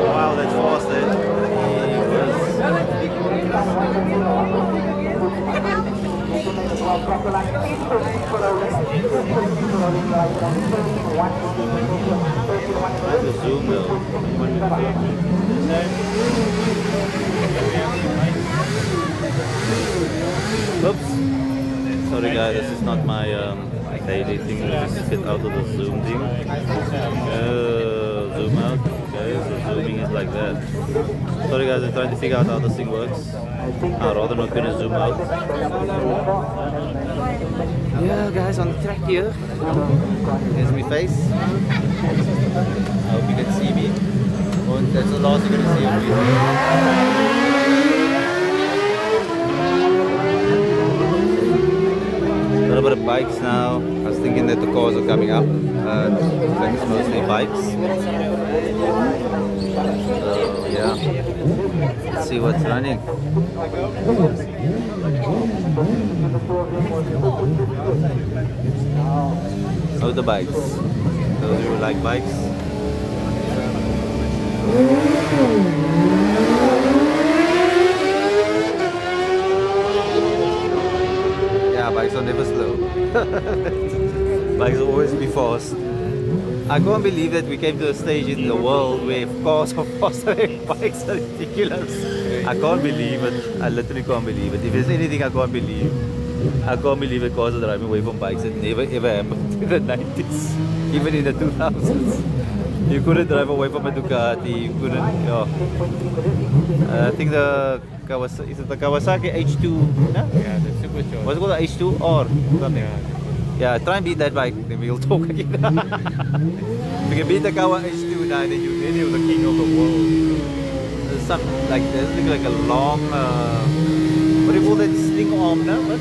Wow, that's fast there. The zoom though. Oops. Sorry guys, this is not my daily thing. Just get out of the zoom thing. Zoom out. Okay, so zooming is like that. Sorry guys, I'm trying to figure out how this thing works. I'd rather not gonna zoom out. Yeah guys, on the track here. Here's my face. I hope you can see me. Oh, that's the last you're gonna see of me. A little bit of bikes now. I was thinking that the cars are coming up. I think it's mostly bikes. So yeah, let's see what's running. Motorbikes. Those who like bikes. Yeah, bikes are never slow. Bikes will always be fast. I can't believe that we came to a stage in the world where cars are faster than bikes. Are ridiculous. I can't believe it. I literally can't believe it. If there's anything I can't believe that cars are driving away from bikes. It never ever happened in the 90s, even in the 2000s. You couldn't drive away from a Ducati. You couldn't. I think the Kawasaki H2. Huh? Yeah, the supercharged. What's it called? The H2 or something? Yeah, try and beat that bike. Then we'll talk again. If you can beat the Kawa H2, then you're the king of the world. There's something like there's like a long. What do you call that sling arm now? What?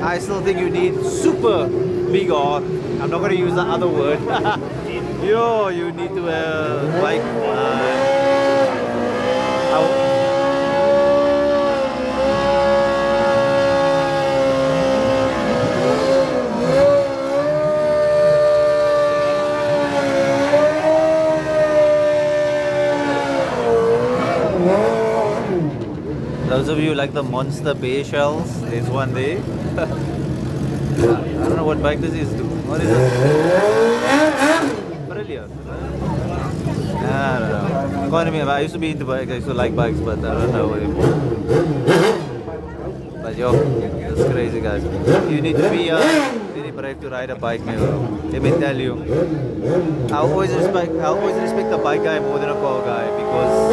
I still think you need super big arm. I'm not going to use the other word. Yo, you need to like. Those of you who like the monster bear shells, there's one there. I don't know what bike this is. What is it? Brilliant. I don't know. Economy. I used to be into bikes. I used to like bikes, but I don't know anymore. But yo, it's crazy, guys. You need to be very brave to ride a bike, man. Let me tell you. I always respect a bike guy more than a car guy because.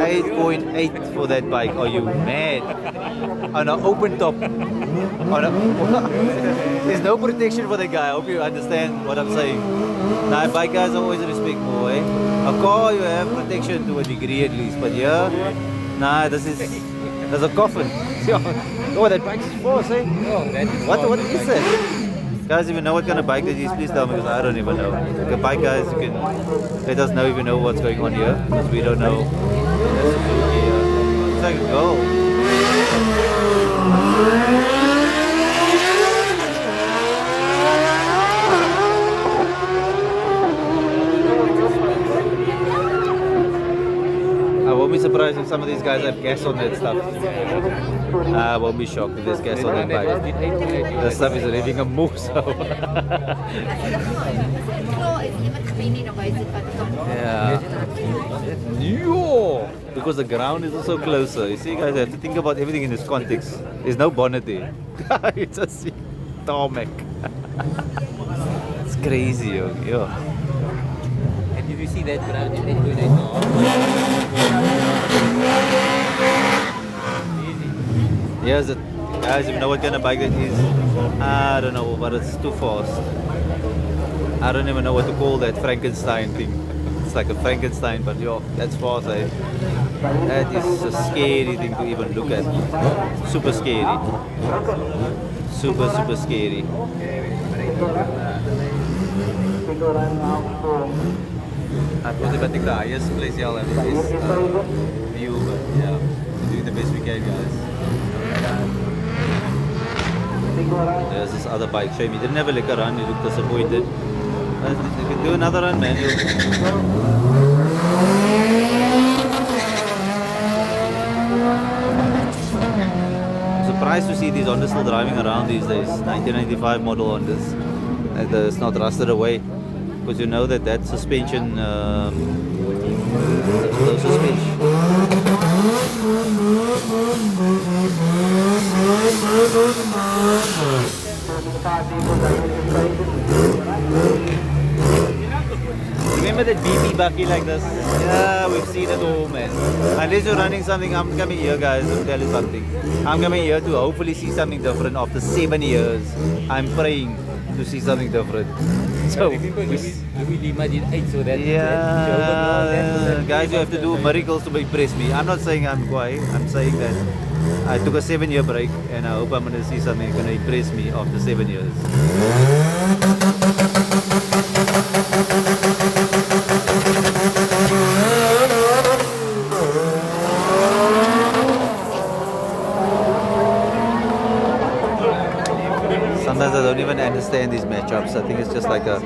$8.8 for that bike. Are you mad? On an open top. There's no protection for the guy. I hope you understand what I'm saying. Now, bike guys always respect more, eh? A car you have protection to a degree at least, but yeah, nah, there's a coffin. Oh, that bike is fast, eh? Oh, that is what is that? Guys, if you know what kind of bike that is, please tell me because I don't even know. The bike guys, you can let us know if you know what's going on here because we don't know. It's like a goal. I won't be surprised if some of these guys have gas on that stuff. I won't be shocked if there's gas on that bike. That stuff is living a moose. Yeah. Yo! Because the ground is also closer. You see, guys, I have to think about everything in this context. There's no bonnet there. It's just tarmac. It's crazy, yo. And did you see that ground in that north? Yes, Guys, if you know what kind of bike that is, I don't know, but it's too fast. I don't even know what to call that Frankenstein thing. It's like a Frankenstein, but yo, that's fast, eh? That is a scary thing to even look at. Super scary. Super, super scary. I think the highest place y'all have is view, but yeah, we're doing the best we can, guys. There's this other bike, shame he didn't have a lick run, he looked disappointed. You can do another run, man. I'm surprised to see these Hondas still driving around these days. 1995 model Hondas. It's not rusted away. Because you know that suspension, low suspension. Remember that BP bucky like this? Yeah, we've seen it all, man. Unless you're running something, I'm coming here, guys, to tell you something. I'm coming here to hopefully see something different after 7 years. I'm praying to see something different. So, Louis Lima did 8, so that yeah, guys, you have to do miracles to impress me. I'm not saying I'm quiet. I'm saying that I took a 7-year break, and I hope I'm going to see something going to impress me after 7 years. Sometimes I don't even understand these matchups. I think it's just like a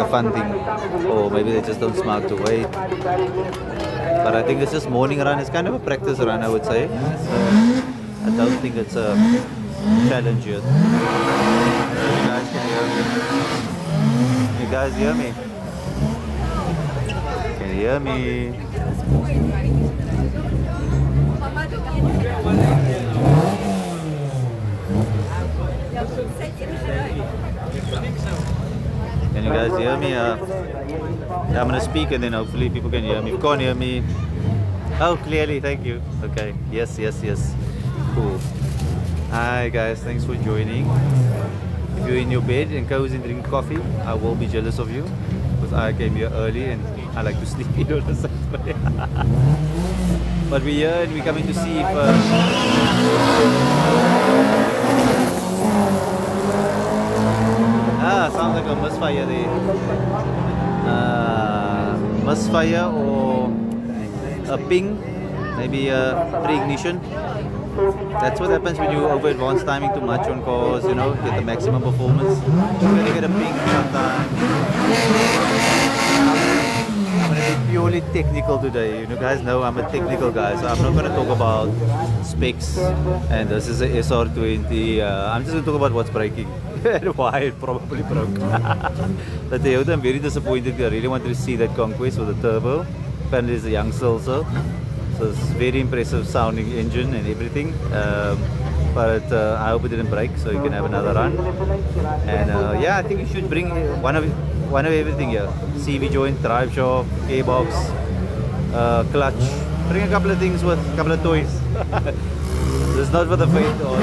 fun thing, or maybe they just don't smart to wait. But I think it's just morning run. It's kind of a practice run, I would say. I don't think it's a challenge yet. You guys can hear me. You guys hear me? Can you hear me? Can you guys hear me? Yeah, I'm gonna speak and then hopefully people can hear me. If you can't hear me, oh, clearly, thank you. Okay, yes, cool. Hi guys, thanks for joining. If you're in your bed and cozy and drinking coffee, I will be jealous of you because I came here early and I like to sleep here on the Saturday. But we're here and we're coming to see if sounds like a misfire there. Misfire or a ping, maybe a pre-ignition. That's what happens when you over advance timing too much on cars, you know, get the maximum performance. You're gonna get a ping sometimes. I'm gonna be purely technical today. You guys know I'm a technical guy, so I'm not gonna talk about specs and this is a SR20. I'm just gonna talk about what's breaking and why it probably broke. But I'm very disappointed. I really wanted to see that Conquest with the turbo. Apparently it's a youngster also. So it's very impressive sounding engine and everything. But I hope it didn't break, so you can have another run. And yeah, I think you should bring one of everything here. CV joint, drive shaft, gearbox, clutch. Bring a couple of things with a couple of toys. This is not for the faint or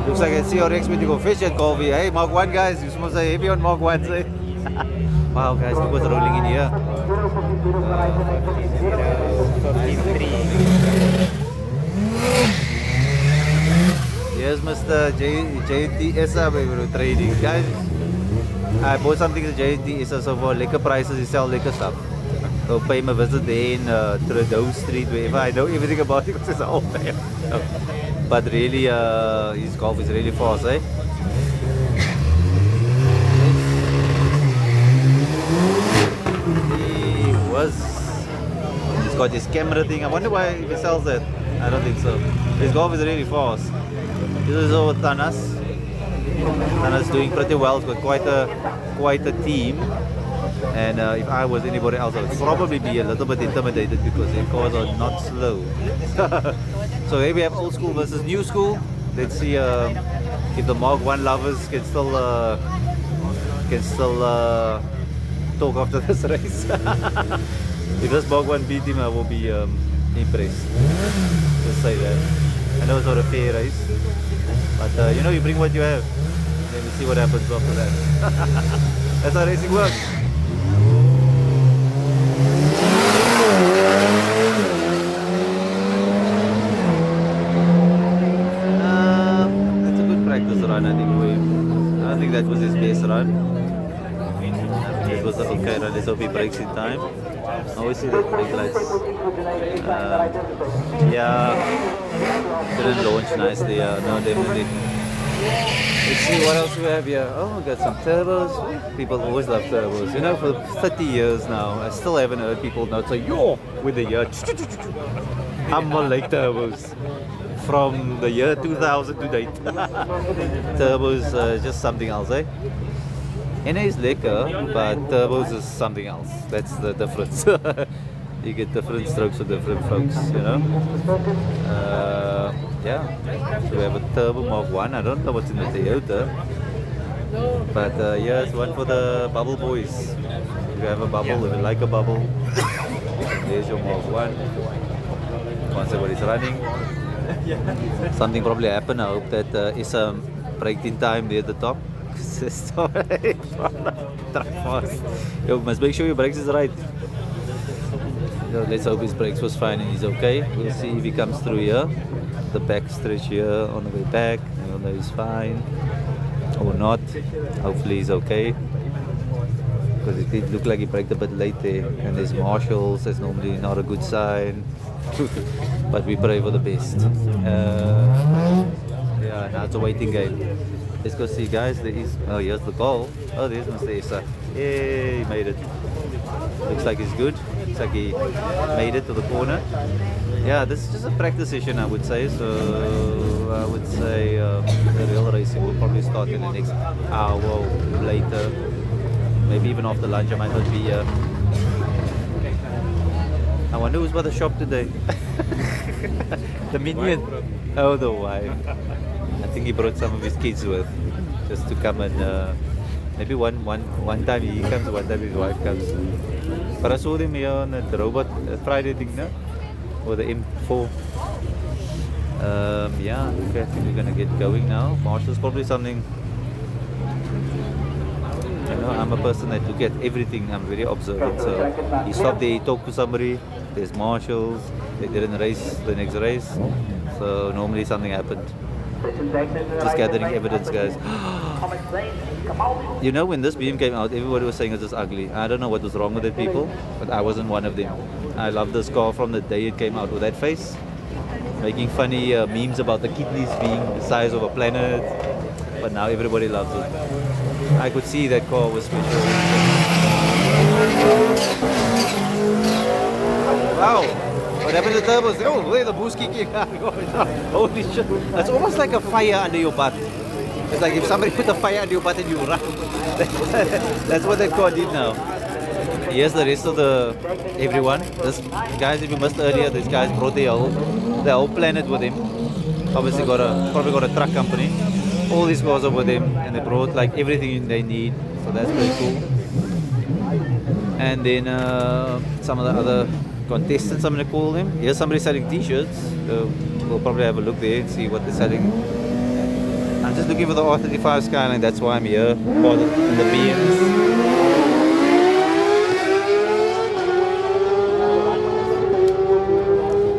looks like I see your ex with you go fish at coffee. Hey, Mark 1 guys, you supposed to say heavy on Mark 1, say. Wow guys, look what's rolling in here. 15.3. Here's Mr. JTSA trading. Guys, I bought something at JTSA, so for liquor prices, he sells liquor stuff. So pay him a visit there in Trudeau Street, wherever. I know everything about it because it's an old man. But really, his golf is really fast, eh? He's got his camera thing. I wonder why he sells that. I don't think so. His golf is really fast. This is over Thanas. Thanas doing pretty well. He's got quite a team. And if I was anybody else, I would probably be a little bit intimidated because their cars are not slow. So here we have old school versus new school. Let's see if the Mark 1 lovers can still talk after this race. If this Bog one beat him, I will be impressed. Just say that. I know it's not a fair race, but you know, you bring what you have. Then we see what happens after that. That's how racing works. That's a good practice run, I think. I don't think that was his best run. It was an okay run. Let's hope he breaks in time. I always see the brake lights. Yeah, didn't launch nicely. No, definitely. Let's see what else we have here. Oh, we got some turbos. People always love turbos. You know, for 30 years now, I still haven't heard people not say, yo, with the year. Humble like turbos. From the year 2000 to date. Turbos just something else, eh? NA is lekker, but turbos is something else. That's the difference. You get different strokes for different folks, you know? Yeah, so we have a Turbo Mark 1. I don't know what's in the Toyota, but here's one for the bubble boys. If you have a bubble, if you like a bubble, there's your Mark 1. Once everybody's running, something probably happened. I hope that is braked in time there at the top. Yo, must make sure your brakes is right. So let's hope his brakes was fine and he's okay. We'll see if he comes through here. The back stretch here on the way back. We'll know he's fine or not. Hopefully he's okay. Because it did look like he braked a bit late there. And there's marshals. That's normally not a good sign. But we pray for the best. Yeah, now it's a waiting game. Let's go see, guys. There is. Oh, here's the goal. Oh, there's Mr. Issa. Yay, he made it. Looks like he's good. Looks like he made it to the corner. Yeah, this is just a practice session, I would say. So I would say the real racing will probably start in the next hour or later. Maybe even after lunch. I might not be here. I wonder who's by the shop today. The minion. Oh, the wife. I think he brought some of his kids with, just to come and maybe one time he comes, one time his wife comes. But I saw them here on the robot Friday thing, no? Or the M4. Yeah, okay, I think we're gonna get going now. Marshall's probably something. You know, I'm a person that look at everything. I'm very observant. So he stopped there, he talked to somebody. There's marshals. They didn't race the next race. So normally something happened. Just gathering evidence, guys. You know, when this beam came out, everybody was saying it's just ugly. I don't know what was wrong with it, people, but I wasn't one of them. I love this car from the day it came out with that face, making funny memes about the kidneys being the size of a planet. But now everybody loves it. I could see that car was special. Wow! What happened to the turbos? Oh, there's the boost kicking. Holy shit. It's almost like a fire under your butt. It's like if somebody put a fire under your butt and you run. That's what that car did now. Here's the rest of the everyone. This guys, if you missed earlier, these guys brought the whole planet with him. Obviously probably got a truck company. All these cars are with him, and they brought like everything they need. So that's pretty cool. And then some of the other contestants, I'm going to call them. Here's somebody selling t-shirts. We'll probably have a look there and see what they're selling. I'm just looking for the R35 Skyline. That's why I'm here. For the BMs.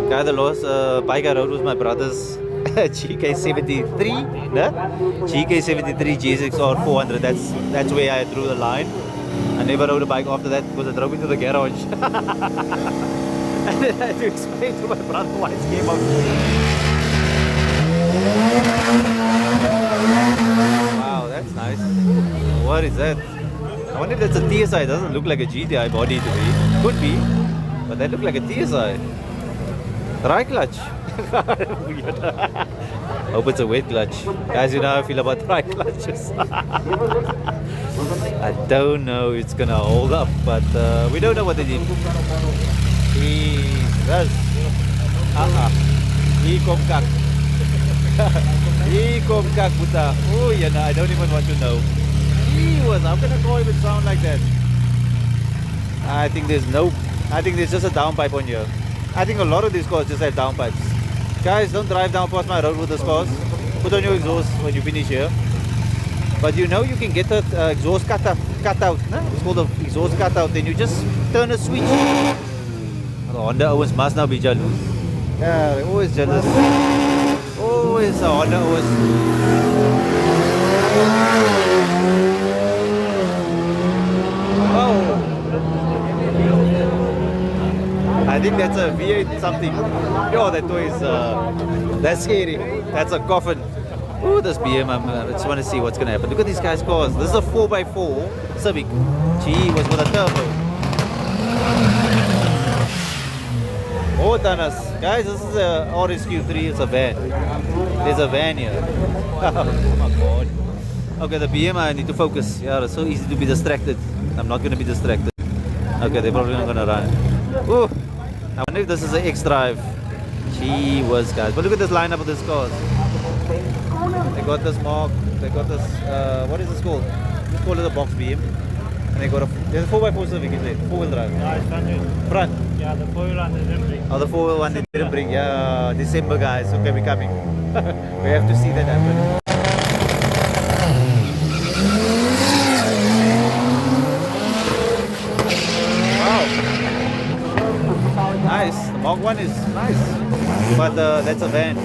Guy, the last bike I rode was my brother's GK73. No? GK73 GSX-R 400. That's where I drew the line. I never rode a bike after that because I drove into the garage. And then I had to explain to my brother why it came out. Wow, that's nice. What is that? I wonder if that's a TSI. It doesn't look like a GTI body to me. Could be, but that looked like a TSI. Dry clutch. Hope it's a wet clutch. Guys, you know how I feel about dry clutches. I don't know if it's gonna hold up, but we don't know what they did. Jesus. Hier komt kak. Hier komt kak, puta. Oh, yeah, no, I don't even want to know. How can a car even sound like that? I think there's just a downpipe on here. I think a lot of these cars just have downpipes. Guys, don't drive down past my road with this cars. Put on your exhaust when you finish here. But you know you can get that exhaust cut out. No? It's called the exhaust cutout. Then you just turn a switch. The Honda owners must now be jealous. Yeah, they're always jealous. Always the Honda owners. Oh! I think that's a V8 something. Yo, that toy is that's scary. That's a coffin. Ooh, this BM, I just want to see what's going to happen. Look at these guys' cars. This is a 4x4 Civic. Gee, was with a turbo. Oh, Thanas. Guys, this is a RSQ3. It's a van. There's a van here. Oh my god. Okay, the BM, I need to focus. Yeah, it's so easy to be distracted. I'm not going to be distracted. Okay, they're probably not going to run. Ooh, I wonder if this is an X-Drive. Gee whiz, guys. But look at this lineup of these cars. They got this Mark, they got this, what is this called? Just call it a box beam. And they got there's a 4x4 Civic, is it? 4-wheel drive. No, it's Front? Yeah, the 4-wheel one they didn't bring. Oh, the 4-wheel one they didn't bring. Yeah, December guys, okay, we're coming. We have to see that happen. Wow. Nice, the Mark 1 is nice. But that's a van.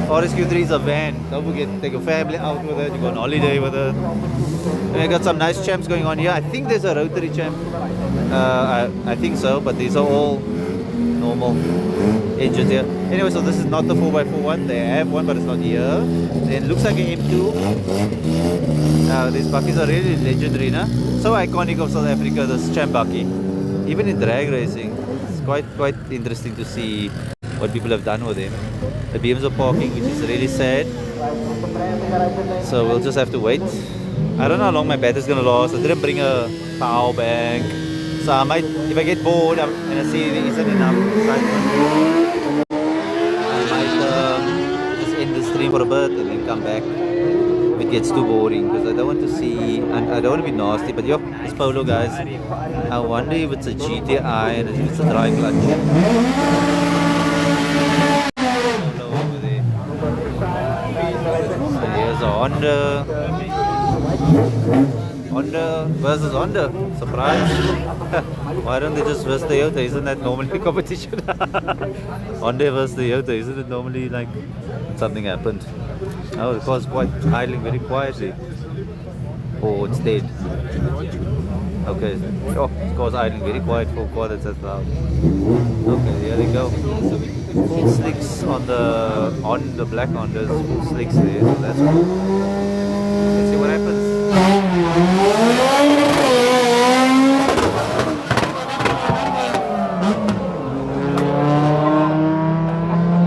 RSQ3 is a van. Don't forget, take your family out with it. You go on holiday with it. And we got some nice champs going on here. I think there's a rotary champ. I think so, but these are all normal engines here. Anyway, so this is not the 4x4 one. They have one, but it's not here. Then looks like an M2. These buckies are really legendary, nah? So iconic of South Africa, this champ bucky. Even in drag racing, it's quite interesting to see what people have done with them. The BMs are parking, which is really sad. So we'll just have to wait. I don't know how long my battery's gonna last. I didn't bring a power bank. So I might, if I get bored and I see there isn't enough excitement, I might just end the stream for a bit and then come back if it gets too boring, because I don't want to see, and I don't want to be nasty, but yo, this Polo guys, I wonder if it's a GTI and if it's a dry clutch. Here's a Honda versus Honda. Surprise. Why don't they just versus the Toyota? Isn't that normally competition? Honda versus the Toyota. Isn't it normally like something happened? Oh, the car's quite idling very quietly. Oh, it's dead. Okay. Oh, the car's idling very quiet for a car that's that loud. Okay, here they go. Full slicks on the black Hondas, full slicks there, so that's cool. Let's see what happens.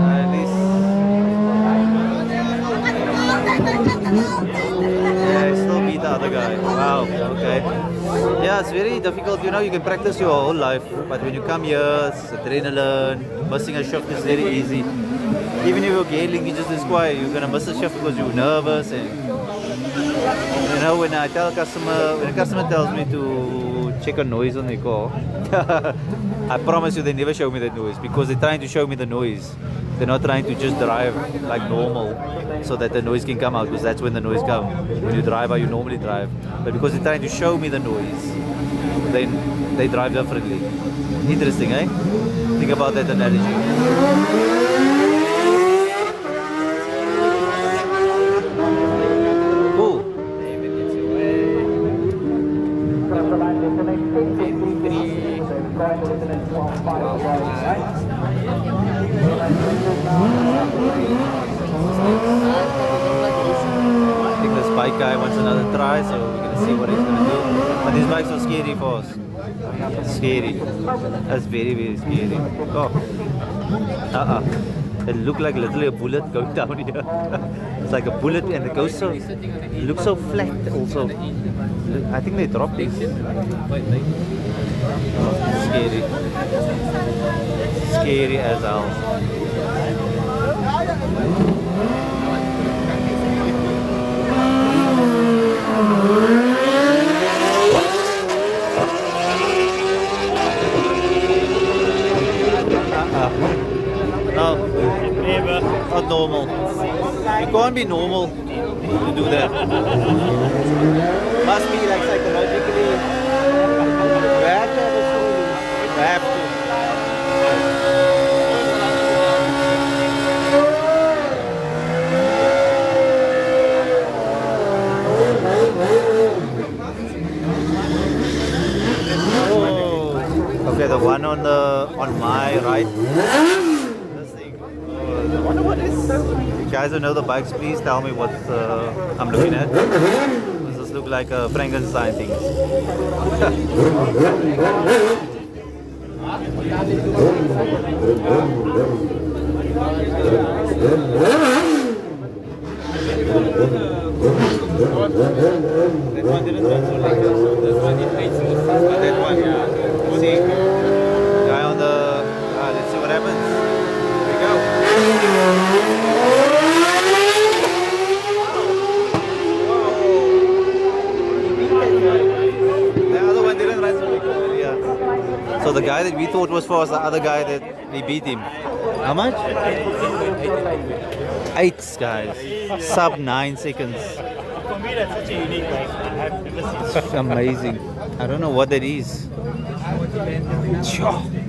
At least, yeah, I still beat the other guy. Wow, okay. Yeah, it's very difficult, you know, you can practice your whole life, but when you come here, it's adrenaline, missing a shift is very easy. Even if your gear linkages is quiet, you're gonna miss a shift because you're nervous. And you know, when a customer tells me to check a noise on the car, I promise you they never show me that noise, because they're trying to show me the noise. They're not trying to just drive like normal so that the noise can come out, because that's when the noise comes. When you drive how you normally drive. But because they're trying to show me the noise, then they drive differently. Interesting, eh? Think about that analogy. Cool. I think this bike guy wants another try, so we're gonna see what he's gonna do. But these bikes are scary for us. Scary. That's very, very scary. Oh. It looked like literally a bullet going down here. It's like a bullet, and it goes so, it looks so flat also. I think they dropped it. Scary. Scary as hell. normal. You can't be normal to do that. Must be like psychologically. You have to have a story. You have to. Oh. Okay, the one on my right. This thing. I wonder what is. You guys who know the bikes, please tell me what I'm looking at. Does this look like a Frankenstein thing? That one didn't run so like this. This one didn't make so. That one, yeah. See, guy on the. Let's see what happens. Here we go. The other one didn't run so like yeah. So the guy that we thought was fast, the other guy that we beat him. How much? 8 guys. Sub 9 seconds. For me, that's such a unique bike. I've never seen. It's amazing. I don't know what that is.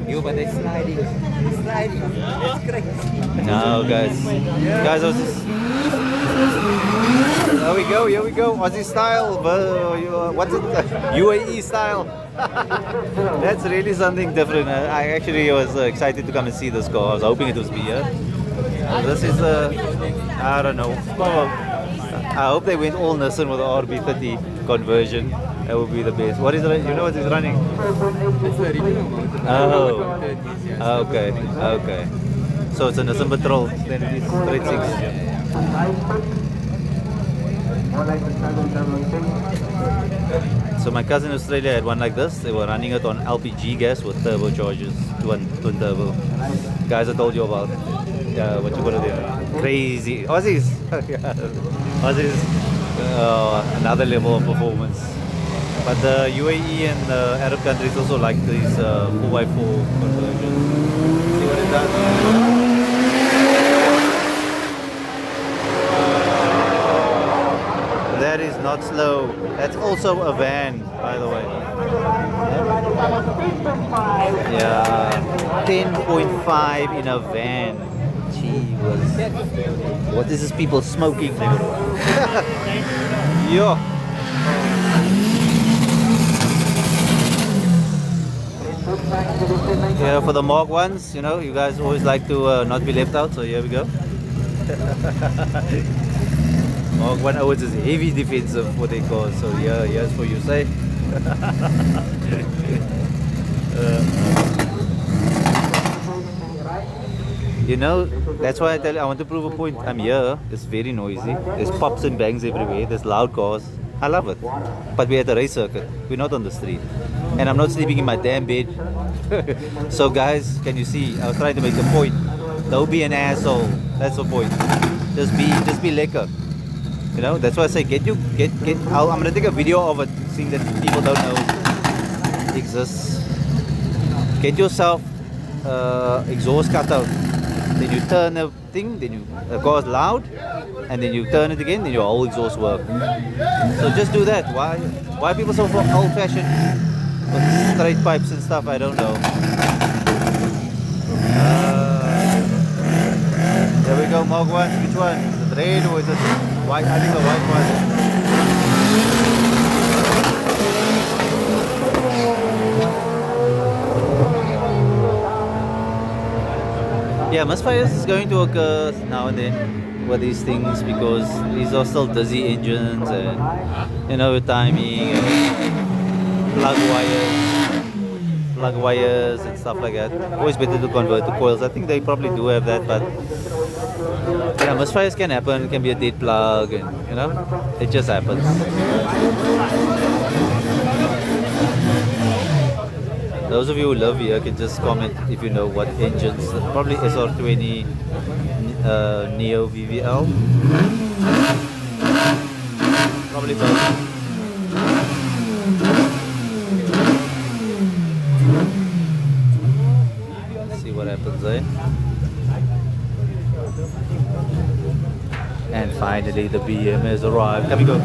You, but it's sliding. It's sliding. It's crazy. No, guys. Guys, I was just... Here we go. Aussie style. What's it? UAE style. That's really something different. I actually was excited to come and see this car. I was hoping it was here. This is I don't know. I hope they went all Nissan with the RB30 conversion. That would be the best. What is it? You know what is running? It's 32. Oh. Okay. Okay. So it's a Nissan Patrol. Then it is straight 6. So my cousin in Australia had one like this. They were running it on LPG gas with turbochargers, twin turbo. Guys, I told you about. What you gonna do? Crazy Aussies. Aussies, another level of performance. But the UAE and Arab countries also like these 4x4 conversions. See what it does. That is not slow. That's also a van, by the way. Yeah, 10.5 in a van. Gee whiz. What is this people smoking? Yo. Yeah, for the Mark ones, you know, you guys always like to not be left out, so here we go. Mark 1 Owen's is heavy defensive, what they call, so yeah, here's for you, say. You know, that's why I tell you, I want to prove a point. I'm here, it's very noisy, there's pops and bangs everywhere, there's loud cars. I love it. But we're at the race circuit, we're not on the street. And I'm not sleeping in my damn bed. So guys, can you see, I was trying to make a point. Don't be an asshole, that's the point. Just be lekker. You know, that's why I say I'm gonna take a video of it, seeing that people don't know it exists. Get yourself exhaust cutout. Then you turn the thing, then the car's loud, and then you turn it again, then your whole exhaust work. So just do that. Why people so old-fashioned with straight pipes and stuff? I don't know. There we go, Mark 1. Which one? Is it red or is it white? I think the white one. Yeah, misfires is going to occur now and then with these things because these are still dizzy engines and, you know, timing and plug wires and stuff like that. Always better to convert to coils. I think they probably do have that, but yeah, misfires can happen. It can be a dead plug and, you know, it just happens. Those of you who live here can just comment if you know what engines. Probably SR20 Neo VVL. Probably both. Let's see what happens, eh? Finally, the BM has arrived. Can we go?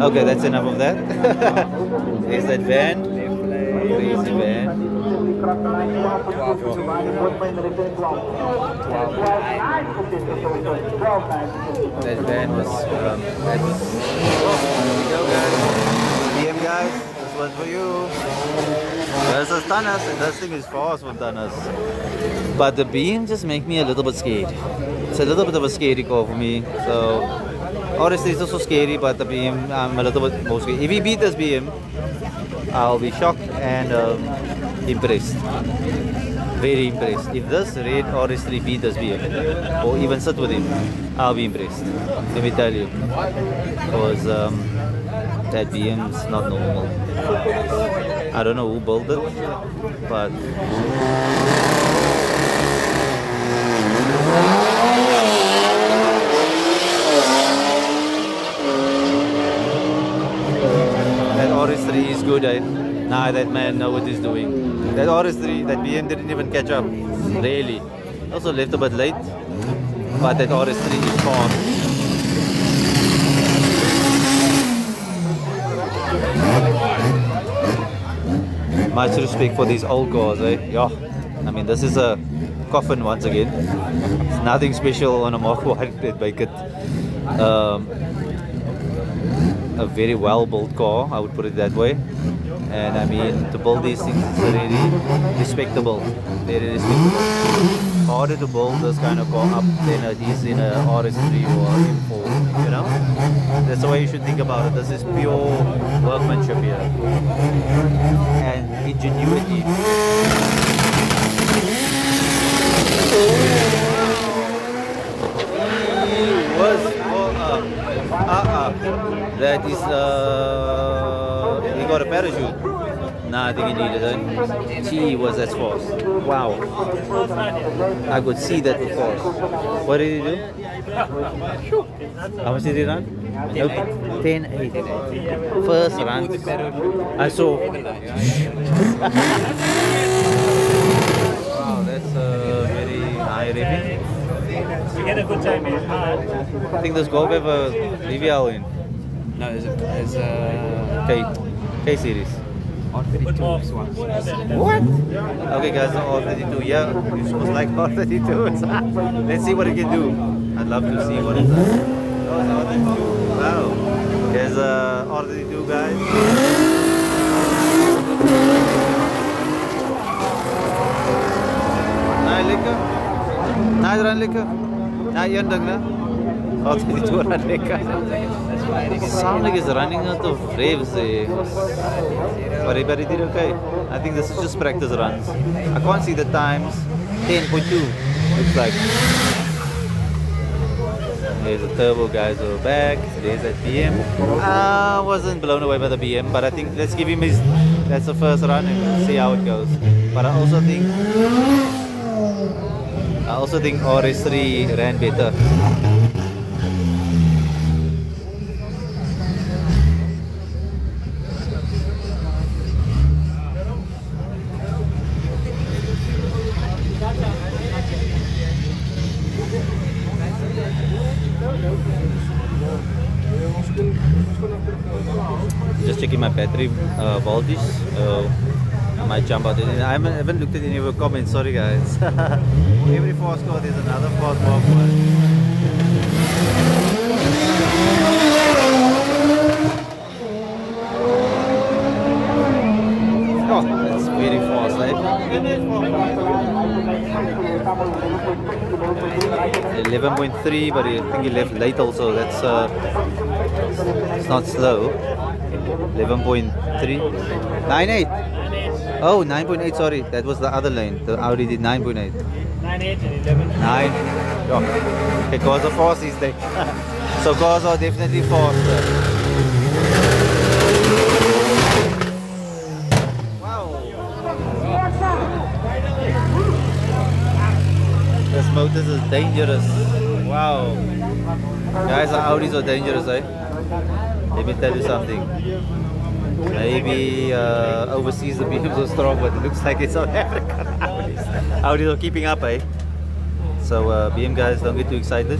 Okay, that's enough of that. There's that van. Crazy van. That van was. That was. Here we go, guys. BM guys, this one's for you. There's a Tunners, and this thing is fast from Tunners. But the beam just make me a little bit scared. It's a little bit of a scary car for me. So honestly, it's also scary, but the beam, I'm a little bit more scared. If he beat this beam, I'll be shocked and impressed. Very impressed. If this red RS3 beat this beam, or even sit with him, I'll be impressed. Let me tell you. Because that BM's not normal. I don't know who built it, but that RS3 is good. Nah, that man knows what he's doing. That RS3, that BM didn't even catch up. Really. Also left a bit late, but that RS3 is fast. Much respect for these old cars, eh? Yeah. I mean, this is a coffin once again. It's nothing special on a Mark 1 that make it a very well built car, I would put it that way. And I mean, to build these things is really respectable. Very respectable. Harder to build this kind of car up than it is in a RS3 or M4, you know? That's the way you should think about it. This is pure workmanship here. And ingenuity. That is, he got a parachute. Nah, I think he needed it. Gee, was that fast. Wow. I could see that was fast. What did he do? How much did he run? 10.8. First run. I saw. Wow, that's very high rating. We had a good time, man. I think this Golf have a VVL in. No, there's a K series. Good move. What? Okay guys, R32, yeah, you supposed like R32. Let's see what it can do. I'd love to see what it does. Oh, it's R32. Wow. There's R32 guys. Nee, lekker. Nee, run lekker. Nee, één ding, né? R32 run lekker. Sound like it's running out of revs there. But he did okay. I think this is just practice runs. I can't see the times. 10.2 looks like. There's a turbo guys over back. There's that BM. I wasn't blown away by the BM, but I think let's give him his. That's the first run and see how it goes. But I also think RS3 ran better. Just checking my battery voltage. I might jump out. I haven't looked at any of your comments. Sorry, guys. Every fast car there's another fast Mark 1. Oh, that's very fast, right? 11.3, but I think he left late also. That's it's not slow. 11.3, 9.8. Oh, 9.8. Sorry, that was the other lane. The Audi did 9.8. 9.8 and 11. 9. Oh, because of fast is there. So cars are definitely faster. This motor is dangerous. Wow. Guys, the Audis are dangerous, eh? Let me tell you something. Maybe overseas the BMs are strong, but it looks like it's South African Audis. Audis are keeping up, eh? So BM guys, don't get too excited.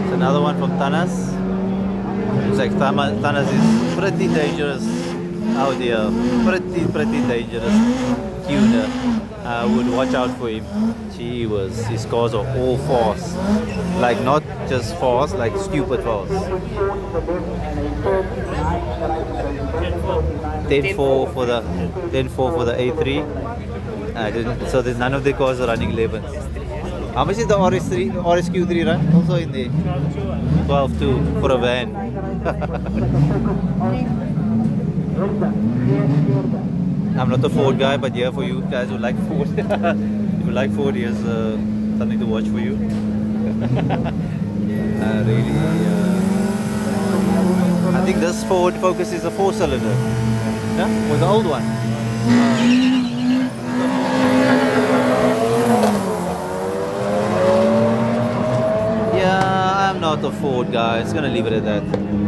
It's another one from Tanas. Looks like Tanas is pretty dangerous out here. Pretty dangerous tuner. I would watch out for him. His cars are all fast. Like not just fast, like stupid fast. 10-4 for the 10-4 for the A3. So there's none of the cars are running 11s. How much is the RSQ3 run? Also in the 12.2 for a van. I'm not a Ford guy, but yeah, for you guys who like Ford, if you like Ford, here's something to watch for you. I think this Ford Focus is a 4-cylinder. Yeah, or the old one. Yeah, I'm not a Ford guy. It's gonna leave it at that.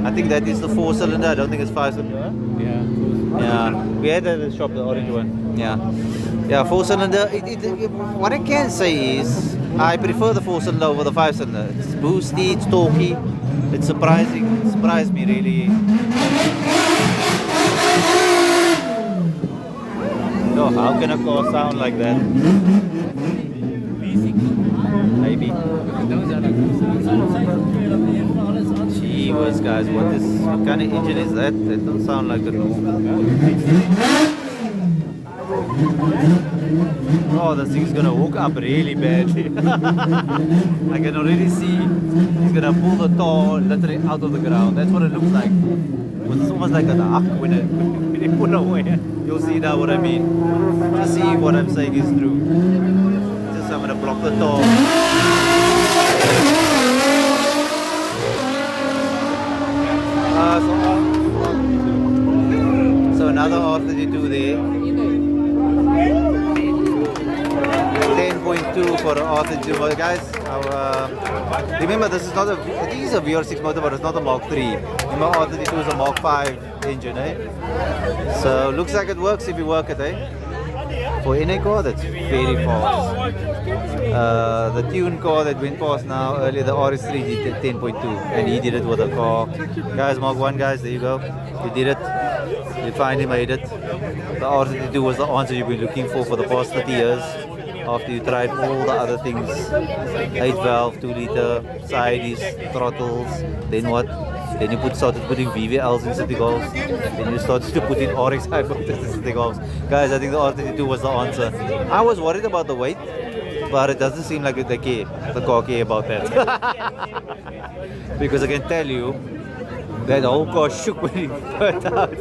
I think that is the 4-cylinder. I don't think it's 5-cylinder. Yeah, we had at the shop the orange one. Yeah, 4-cylinder. What I can say is I prefer the 4-cylinder over the 5-cylinder. It's boosty, it's talky, it's surprising. It surprised me really. Oh, how can a car sound like that? Maybe. Gee whiz, guys, what kind of engine is that? That don't sound like a normal. Oh, this thing's gonna hook up really badly. I can already see he's gonna pull the tar literally out of the ground. That's what it looks like. It's almost like a huck when you put it away. You'll see now what I mean. Just see what I'm saying is true. Just I'm gonna block the tar. So another R32 there. 10.2 for R32 motor, guys. Remember, this is not a. I think it's a VR6 motor, but it's not a Mark 3. Remember, R32 is a Mark 5 engine, eh? So looks like it works if you work it, eh? For any car, that's very fast. The tune car that went past now earlier, the RS3 did 10.2, and he did it with a car. Guys, Mark 1 guys, there you go. You did it. You finally made it. The R32 was the answer you've been looking for the past 30 years. After you tried all the other things, 8 valve, 2 liter, sides, throttles, then what? Then you started putting VVLs in City Golfs. Then you started to put in RXI motors in City Golfs. Guys, I think the R32 was the answer. I was worried about the weight, but it doesn't seem like they care. The car care about that. Because I can tell you, that whole car shook when he burnt out.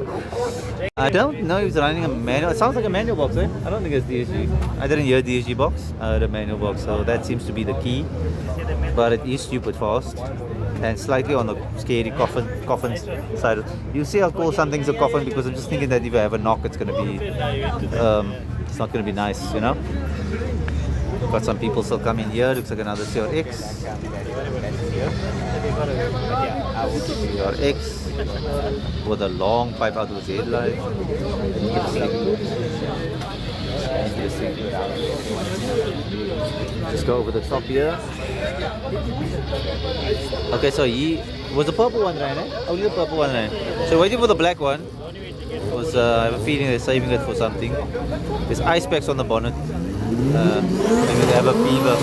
I don't know if it's running a manual. It sounds like a manual box, eh? I don't think it's DSG. I didn't hear DSG box. I heard a manual box, so that seems to be the key. But it is stupid fast and slightly on the scary coffin side. You see, I'll call some things a coffin because I'm just thinking that if I have a knock, it's gonna be, it's not gonna be nice, you know. Got some people still coming here. Looks like another CRX. CRX with a long pipe out of his headlight. Interesting. Just go over the top here. Okay, so he was the purple one, right? Eh? Only the purple one, right? So waiting for the black one. Was I have a feeling they're saving it for something. There's ice packs on the bonnet. Maybe they have a fever.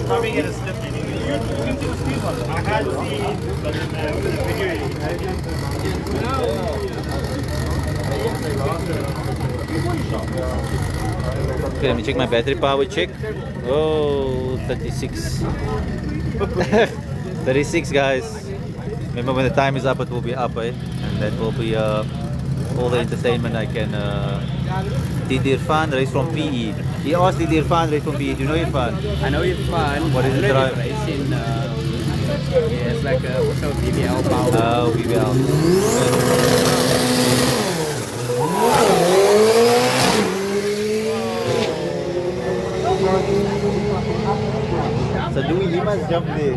Probably get a slip in. I had seen the video. Okay, let me check my battery power check. Oh, 36. 36 guys. Remember when the time is up, it will be up, eh? And that will be all the entertainment I can. Did Irfan race from PE? He asked, did Irfan race from PE? Do you know Irfan? I know Irfan. What is it, drive? Race in, yeah, it's like a, what's our VBL power. Oh, VBL. So Louis, he must jump there.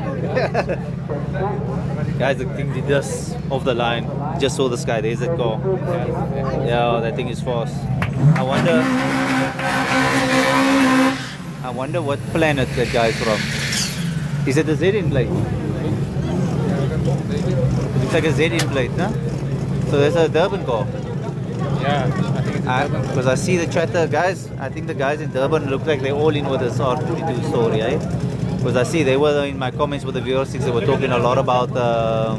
Guys, the thing did this off the line. Just saw this guy. There's that car. Yeah, that thing is fast. I wonder what planet that guy is from. Is it a Z in plate? It looks like a Z in plate, no? So there's a Durban car. Yeah, I think it's Because I see the chatter, guys. I think the guys in Durban look like they're all in with this R22 story, eh? Because I see they were in my comments with the viewers, they were talking a lot about the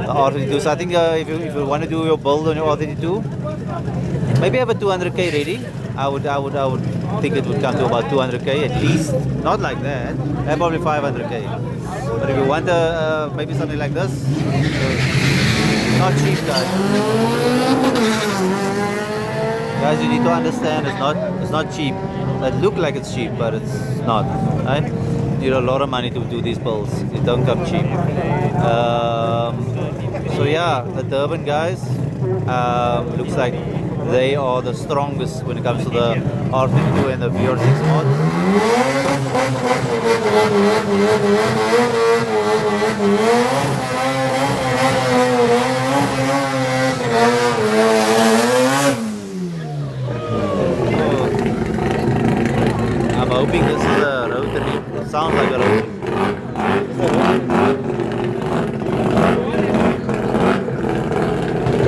R22. So I think if you want to do your build on your R22, maybe have a 200k ready. I would think it would come to about 200k at least. Not like that. Probably 500k. But if you want maybe something like this, not cheap, guys. Guys, you need to understand it's not cheap. It look like it's cheap, but it's not. Right? You need a lot of money to do these builds. It don't come cheap. So yeah, the Durban guys looks like they are the strongest when it comes to the R32 and the VR6 mods. I'm hoping this is a rotary. Sounds like a rotary.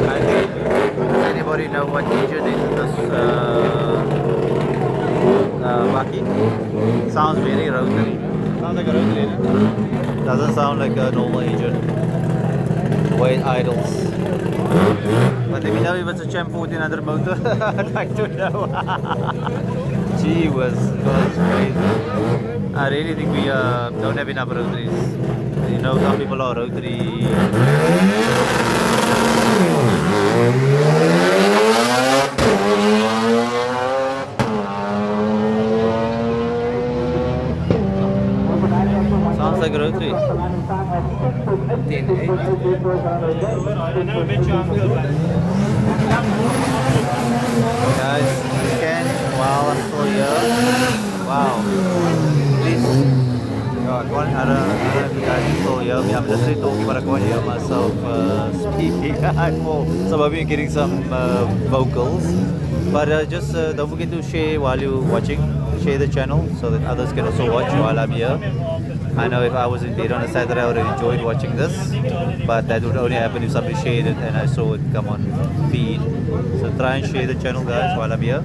I think, anybody know what engine is this Bucky? Sounds very rotary. Sounds like a rotary, eh? Doesn't sound like a normal engine. The way it idles. But let me know if it's a Champ 1400 motor. I'd like to know. Gee was crazy. I really think we don't have enough rotaries. You know, some people are rotary. Sounds like a rotary. I never met you uncle. Guys, you can while I'm still here. Wow. Please. God, I don't know if you guys can still hear me. I'm literally talking, but I can't hear myself speaking. Some of you are getting some vocals. But just don't forget to share while you're watching. Share the channel so that others can also watch while I'm here. I know if I was in bed on a Saturday, I would have enjoyed watching this, but that would only happen if somebody shared it and I saw it come on feed. So try and share the channel, guys, while I'm here,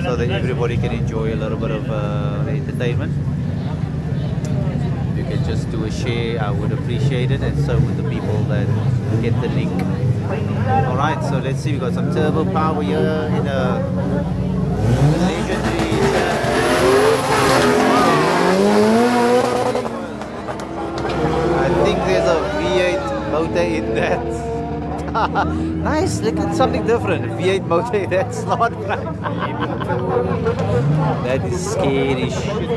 so that everybody can enjoy a little bit of entertainment. If you can just do a share, I would appreciate it, and so would the people that get the link. Alright, so let's see, we got some turbo power here in a legendary I think there's a V8 motor in that. Nice, look at something different. V8 motor, that's not right. That is scary shit.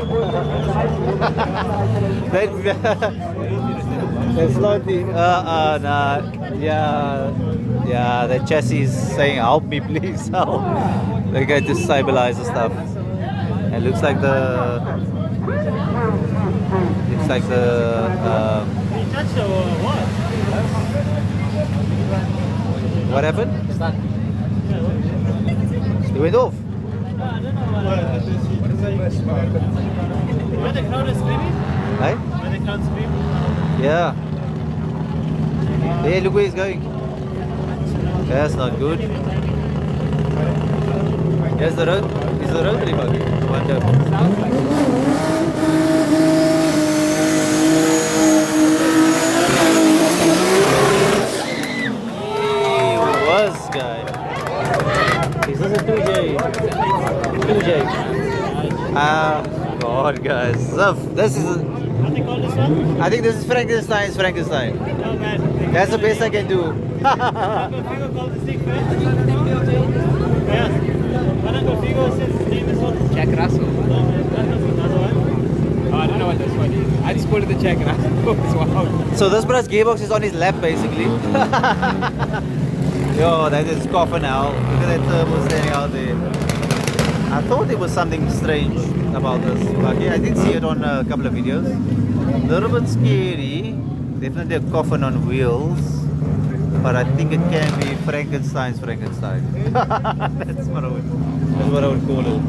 That's not the, nah, yeah, that chassis is saying, help me please, help. They're going to stabilize the stuff. It looks like the, what happened? It went off. Where the crowd is screaming? Right? Where the crowd screaming? Yeah. Hey, look where he's going. That's not good. Here's the road. Is the rotary buggy? Wonder. Guy. Is this a 2J? 2J. God, guys. This is. What they call this one? I think this is Frankenstein's Frankenstein. Oh man. That's the best I can do. Uncle Figo called the stick first. Yes. When Uncle Figo says his name is what? Jack Russell. No, that was another one. Oh, I don't know what this one is. I just called it the Jack Russell. Wow. So this brother's gearbox is on his lap, basically. Yo, that is copper now. Look at that turbo standing out there. I thought there was something strange about this buggy. I did see it on a couple of videos. A little bit scary. Definitely a coffin on wheels. But I think it can be Frankenstein's Frankenstein. That's what I would call it.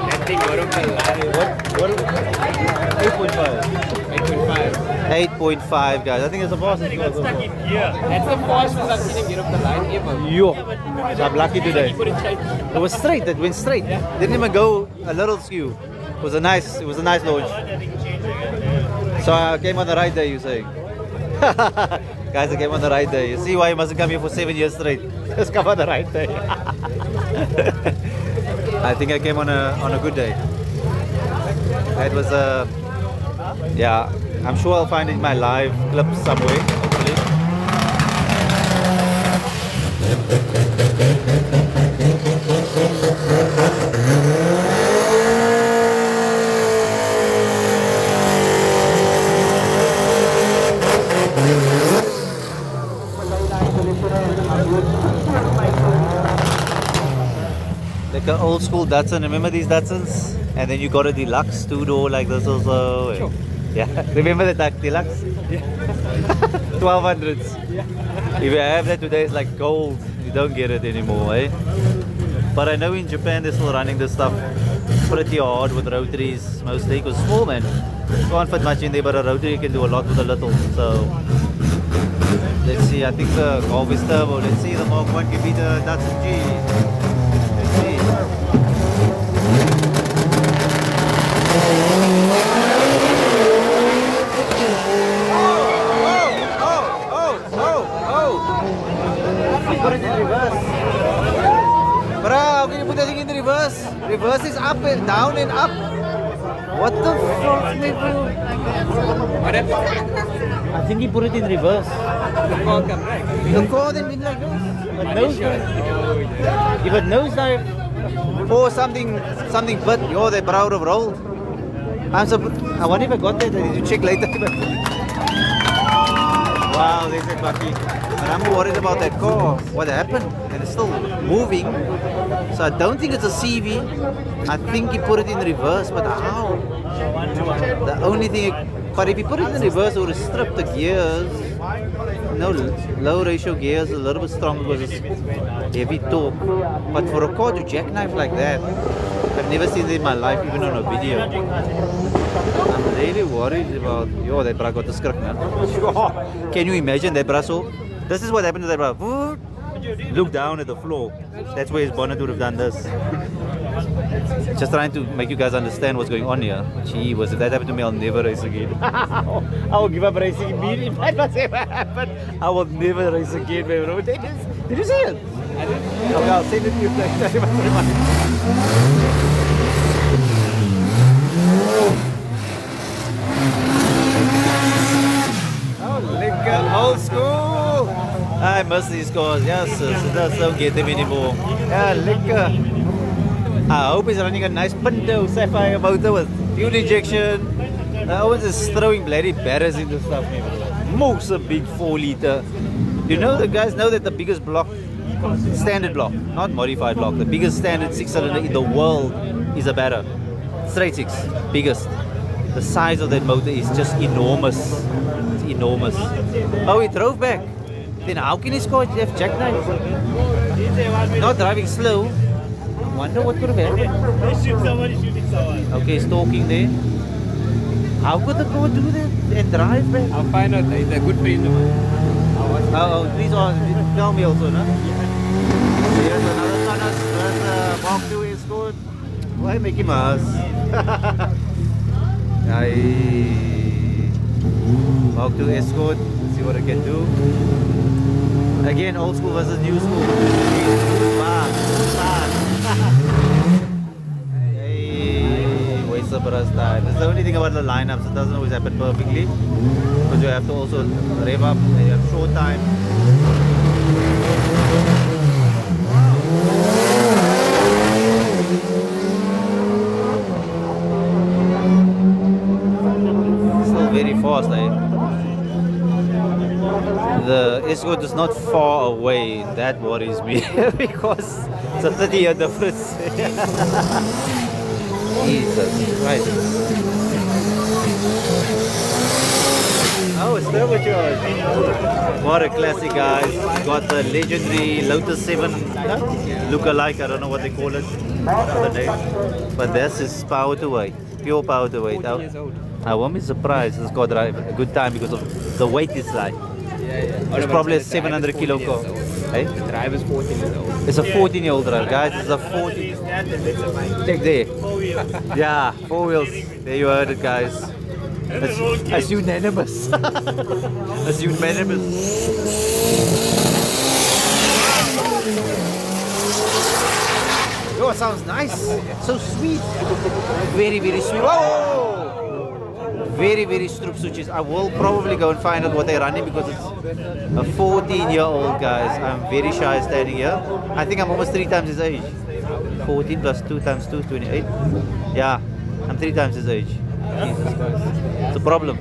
That thing got off the line. What? 8.5 guys. I think it's a boss. He got stuck in gear. That's the fastest I've seen him get off the line ever. Yo. So I'm lucky today. He couldn't change. It was straight. It went straight. Didn't even go a little skew. It was a nice launch. So I came on the right day, you saying? Guys, I came on the right day. You see why you mustn't come here for 7 years straight. Just come on the right day. I think I came on a good day. It was yeah. I'm sure I'll find it in my live clips somewhere. Hopefully. Like an old school Datsun. Remember these Datsuns? And then you got a deluxe 2-door like this also. Sure. Yeah. Remember the deluxe? Yeah. 1200s. Yeah. If you have that today, it's like gold. You don't get it anymore, eh? But I know in Japan they're still running this stuff pretty hard with rotaries mostly. Because small man can't fit much in there, but a rotary can do a lot with a little. So let's see. I think the Golf is turbo. Let's see the Mark 1 can beat the Datsun G. Let's see. Put it in reverse. Bro, how can you put that thing in the reverse? Reverse is up and down and up. What the fuck, man, bro? What happened? I think he put it in reverse. The car come back. The car then went like this. But nosedive. If it nosedive or something but yo, they're proud of roll. I wonder if I got that. I need to check later. Wow, they said Bucky. But I'm worried about that car. What happened? And it's still moving. So I don't think it's a CV. I think he put it in reverse, but how? The only thing, but if he put it in reverse, it would have stripped the gears. No, low ratio gears, a little bit stronger because it's heavy torque. But for a car to jackknife like that, I've never seen it in my life, even on a video. I'm really worried about, yo, that bra got the script, man. Can you imagine that bra? So, this is what happened to that bra. Look down at the floor. That's where his bonnet would have done this. Just trying to make you guys understand what's going on here. Gee, if that happened to me, I'll never race again. I will give up racing immediately if that was ever happened. I will never race again, my bro. Did you see it? I didn't. Okay, I'll send it to you next time. Oh, liquor, old school. I miss these cars. Yes, I just don't get them anymore. Yeah, liquor. I hope he's running a nice Pinto Sapphire motor with fuel injection. Owens is throwing bloody barrels into stuff. Most a big 4-liter. You know, the guys know that the biggest block, standard block, not modified block, the biggest standard 6-cylinder in the world is a Barra. Straight 6, biggest. The size of that motor is just enormous. It's enormous. Oh, he drove back. Then how can his car have jackknife? Not driving slow. I wonder what could have happened. They shoot somebody shooting someone. Okay, he's talking there. How could the car do that and drive back? I'll find out. He's a good friend of mine. Oh, these are, tell me also, no? Here's another Tanas, there's Mark 2 is good. Why make him ass? I walk to Escort, see what I can do. Again, old school versus new school. Hey, waste of us time. That's the only thing about the lineups. It doesn't always happen perfectly because you have to also rev up and you have short time. Still very fast, eh? The Escort is not far away. That worries me because it's a 30-year difference. Jesus Christ. Oh, it's turbocharged. What a classic, guys. Got the legendary Lotus 7 look-alike. I don't know what they call it. Another name. But this is power to weight. Pure power to weight. 14 years old. I won't be surprised. It's got a good time because of the weight it's like. It's probably a 700 kilo car. Hey? The drive is 14 years old. It's a 14-year-old drive, guys. It's a 14. Check there. Yeah, 4 wheels. There you heard it, guys. That's unanimous. That's unanimous. Oh, it sounds nice. So sweet. Very, very sweet. Whoa! Very, very stroop switches. I will probably go and find out what they're running because it's a 14-year-old, guys. I'm very shy standing here. I think I'm almost 3 times his age. 14 plus 2 times 2 is 28. Yeah, I'm 3 times his age. Jesus Christ. It's a problem.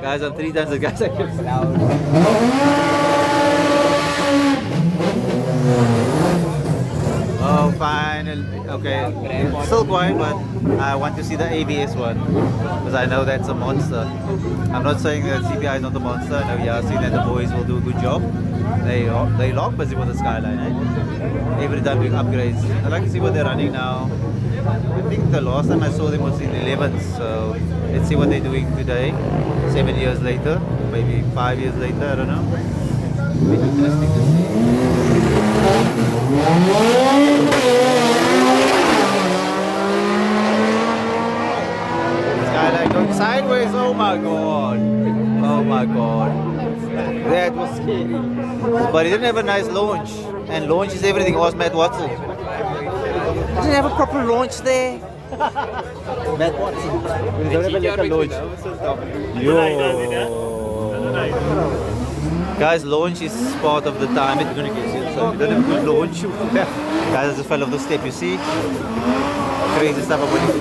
Guys, I'm 3 times the guys I can. Oh, finally. Okay. It's still quiet, but I want to see the ABS one because I know that's a monster. I'm not saying that CPI is not a monster. No, yeah, I see that the boys will do a good job. They long busy with the Skyline, eh? Every time doing upgrades. I'd like to see what they're running now. I think the last time I saw them was in 11th, so let's see what they're doing today. 7 years later, maybe 5 years later, I don't know. It'll be interesting to see. Skyline going sideways, oh my god. Oh my god. That was scary. But he didn't have a nice launch. And launch is everything. Ask Matt Watson. Didn't have a proper launch there. Matt Watson. We don't have a little launch. Yo. Guys, launch is part of the time. It's going to get you. So if you don't have a good launch, guys, I just fell off the step, you see? Crazy stuff I'm willing to do.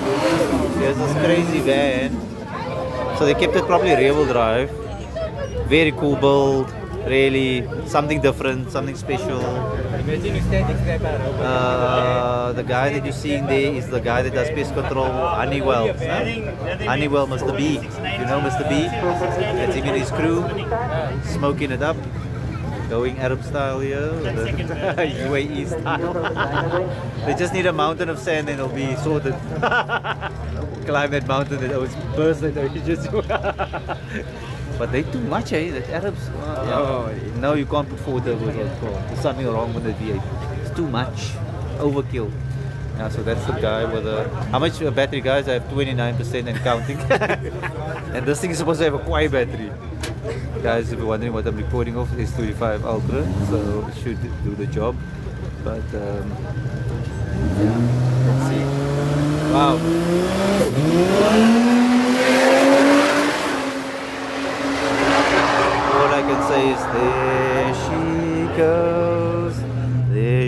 There's this crazy van. So they kept it probably rear-wheel drive. Very cool build. Really something different, something special. Imagine you standing there. The guy that you're seeing there is the guy that does pest control, Honeywell. Honeywell, Mr. B. You know Mr. B? That's him and his crew, smoking it up, going Arab style here, UAE style. They just need a mountain of sand and it'll be sorted. Climb that mountain and always burst it. But they too much, eh? The Arabs. No, you can't put 4 turbos on the car. There's something wrong with the V8. It's too much. Overkill. Yeah, so that's the guy with a. How much battery, guys? I have 29% and counting. And this thing is supposed to have a quiet battery. Guys, if you're wondering what I'm recording off, it's 25 Ultra, so it should do the job. But yeah, let's see. Wow. All I can say is there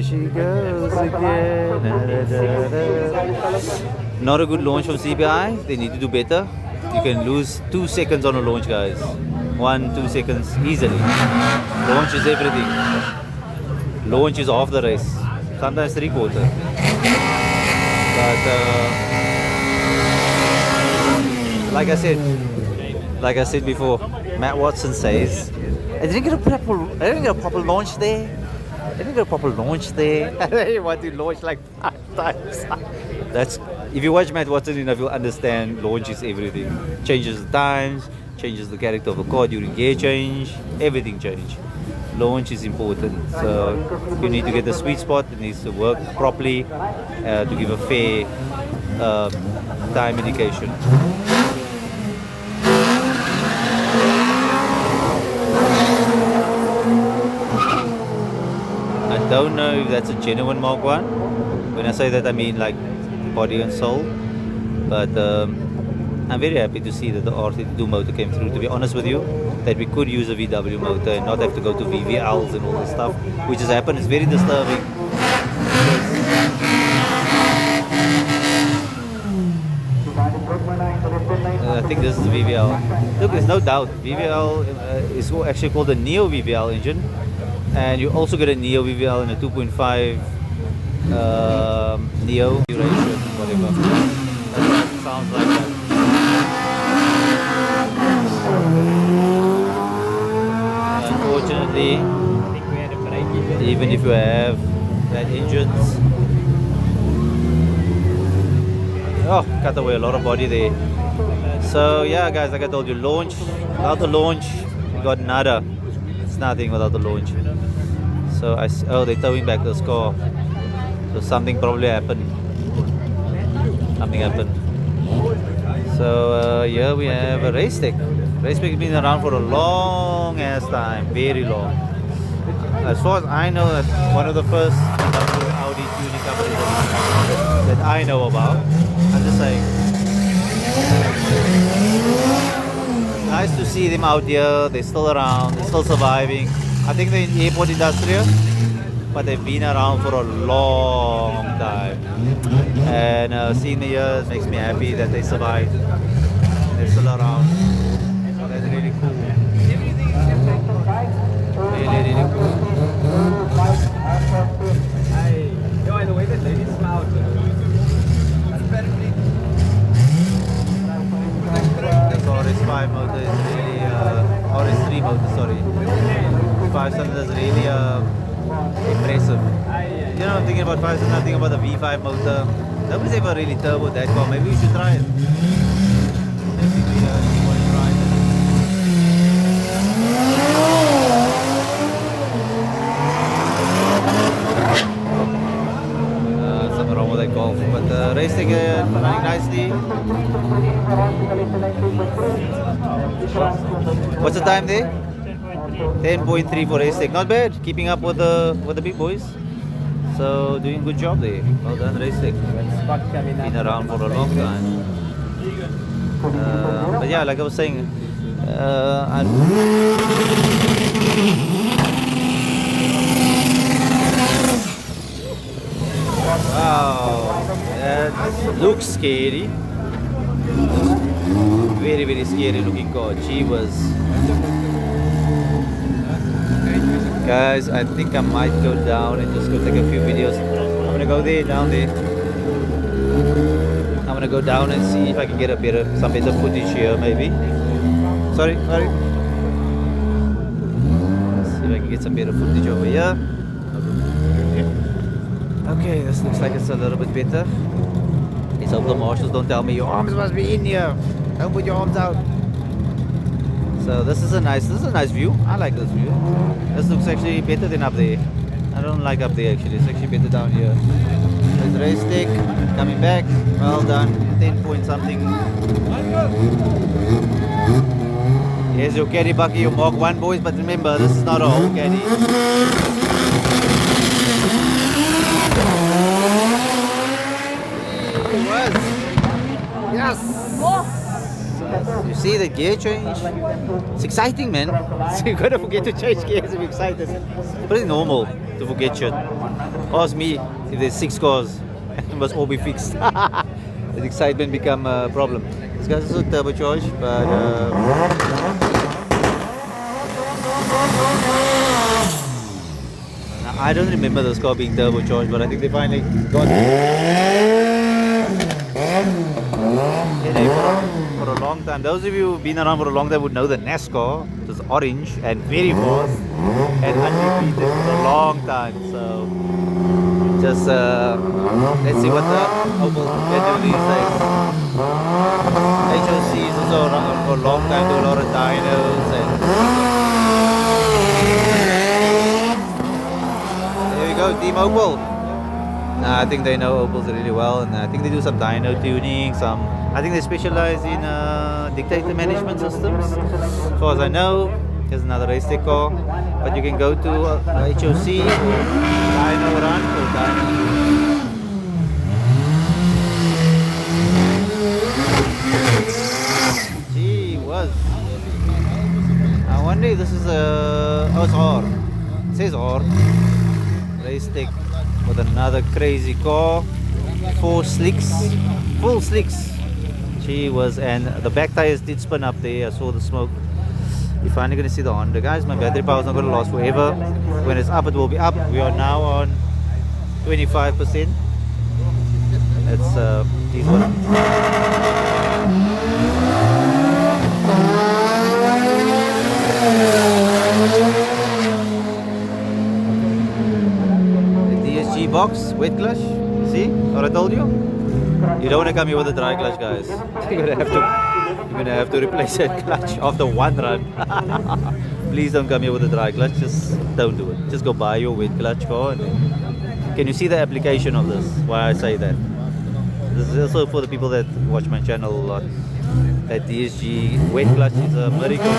she goes again. Not a good launch from CPI. They need to do better. You can lose 2 seconds on a launch, guys. 1-2 seconds easily. Launch is everything. Launch is half the race. Sometimes 3/4. But like I said before, Matt Watson says, I didn't get a proper launch there. You want to launch like 5 times. That's if you watch Matt Watson enough, you'll understand launch is everything. Changes the times, changes the character of a car during gear change, everything changes. Launch is important. So you need to get the sweet spot. It needs to work properly to give a fair time indication. I don't know if that's a genuine Mark 1. When I say that, I mean like body and soul. But I'm very happy to see that the R32 motor came through, to be honest with you, that we could use a VW motor and not have to go to VVLs and all this stuff, which has happened. It's very disturbing. I think this is VVL. Look, there's no doubt VVL is actually called a Neo VVL engine, and you also get a Neo VVL in a 2.5 Neo duration, whatever. That's what it sounds like that. Unfortunately, I think we had a break even. even if you have that engines, oh, cut away a lot of body there. So yeah, guys, like I told you, launch. Without the launch, we got nada. It's nothing without the launch. So oh, they're towing back this car. So something probably happened. Something happened. So here we have a race tech. Race tech has been around for a long ass time, very long. As far as I know, that's one of the first Audi tuning companies that I know about. I'm just saying. Nice to see them out here. They're still around. They're still surviving. I think they're in airport industry, but they've been around for a long time. And seeing the years makes me happy that they survived. They're still around. So that's really cool. Really, really cool. Yo, the way that lady smiled. This RS5 motor is really, RS3 motor, sorry. 5 cylinders really impressive. You know, I'm thinking about 5 cylinders, I'm thinking about the V5 motor. Nobody's ever really turboed that car. Maybe we should try it. Maybe we want to try it. Something wrong with that Golf, but racing running nicely. What's the time there? 10.3 for racing. Not bad. Keeping up with the big boys. So doing a good job there. Well done, racing. Been around for a long time. But yeah, like I was saying, wow, that looks scary. Very, very scary looking car. Gee was. Guys, I think I might go down and just go take a few videos. I'm gonna go there, down there. I'm gonna go down and see if I can get some better footage here, maybe. Sorry. Let's see if I can get some better footage over here. Okay, this looks like it's a little bit better. Let's hope the marshals don't tell me your arms must be in here. Don't put your arms out. So this is a nice view. I like this view. This looks actually better than up there. I don't like up there actually. It's actually better down here. There's race stick coming back. Well done. 10 point something. Here's your caddy bucket, your Mark 1 boys. But remember, this is not a whole caddy. It was. Yes. You see the gear change? It's exciting, man. So you gotta forget to change gears if you're excited. It's pretty normal to forget shit. Ask me if there's 6 cars, it must all be fixed. The excitement become a problem. This guy's also turbocharged, but now, I don't remember this car being turbocharged, but I think they finally got for a long time. Those of you who've been around for a long time would know that NASCAR was orange and very fast and undefeated for a long time. So just let's see what the Opel can do these days. HOC is also around for a long time, do a lot of dynos and there we go, Team Opel. I think they know Opels really well, and I think they do some dyno tuning. I think they specialize in dictator management systems. As far as I know, here's another race tech car, but you can go to HOC or dyno run or dyno. Gee whiz. I wonder if this is a... Oh, it's R. It says R. Race tech with another crazy car. 4 slicks. Full slicks. Gee whiz. And the back tires did spin up there. I saw the smoke. You're finally going to see the Honda. Guys, my battery power is not going to last forever. When it's up, it will be up. We are now on 25%. It's these one. DSG box, wet clutch. See what I told you? You don't want to come here with a dry clutch, guys. You're gonna have to replace that clutch after one run. Please don't come here with a dry clutch. Just don't do it. Just go buy your wet clutch car. Can you see the application of this? Why I say that? This is also for the people that watch my channel a lot. That DSG wet clutch is a miracle.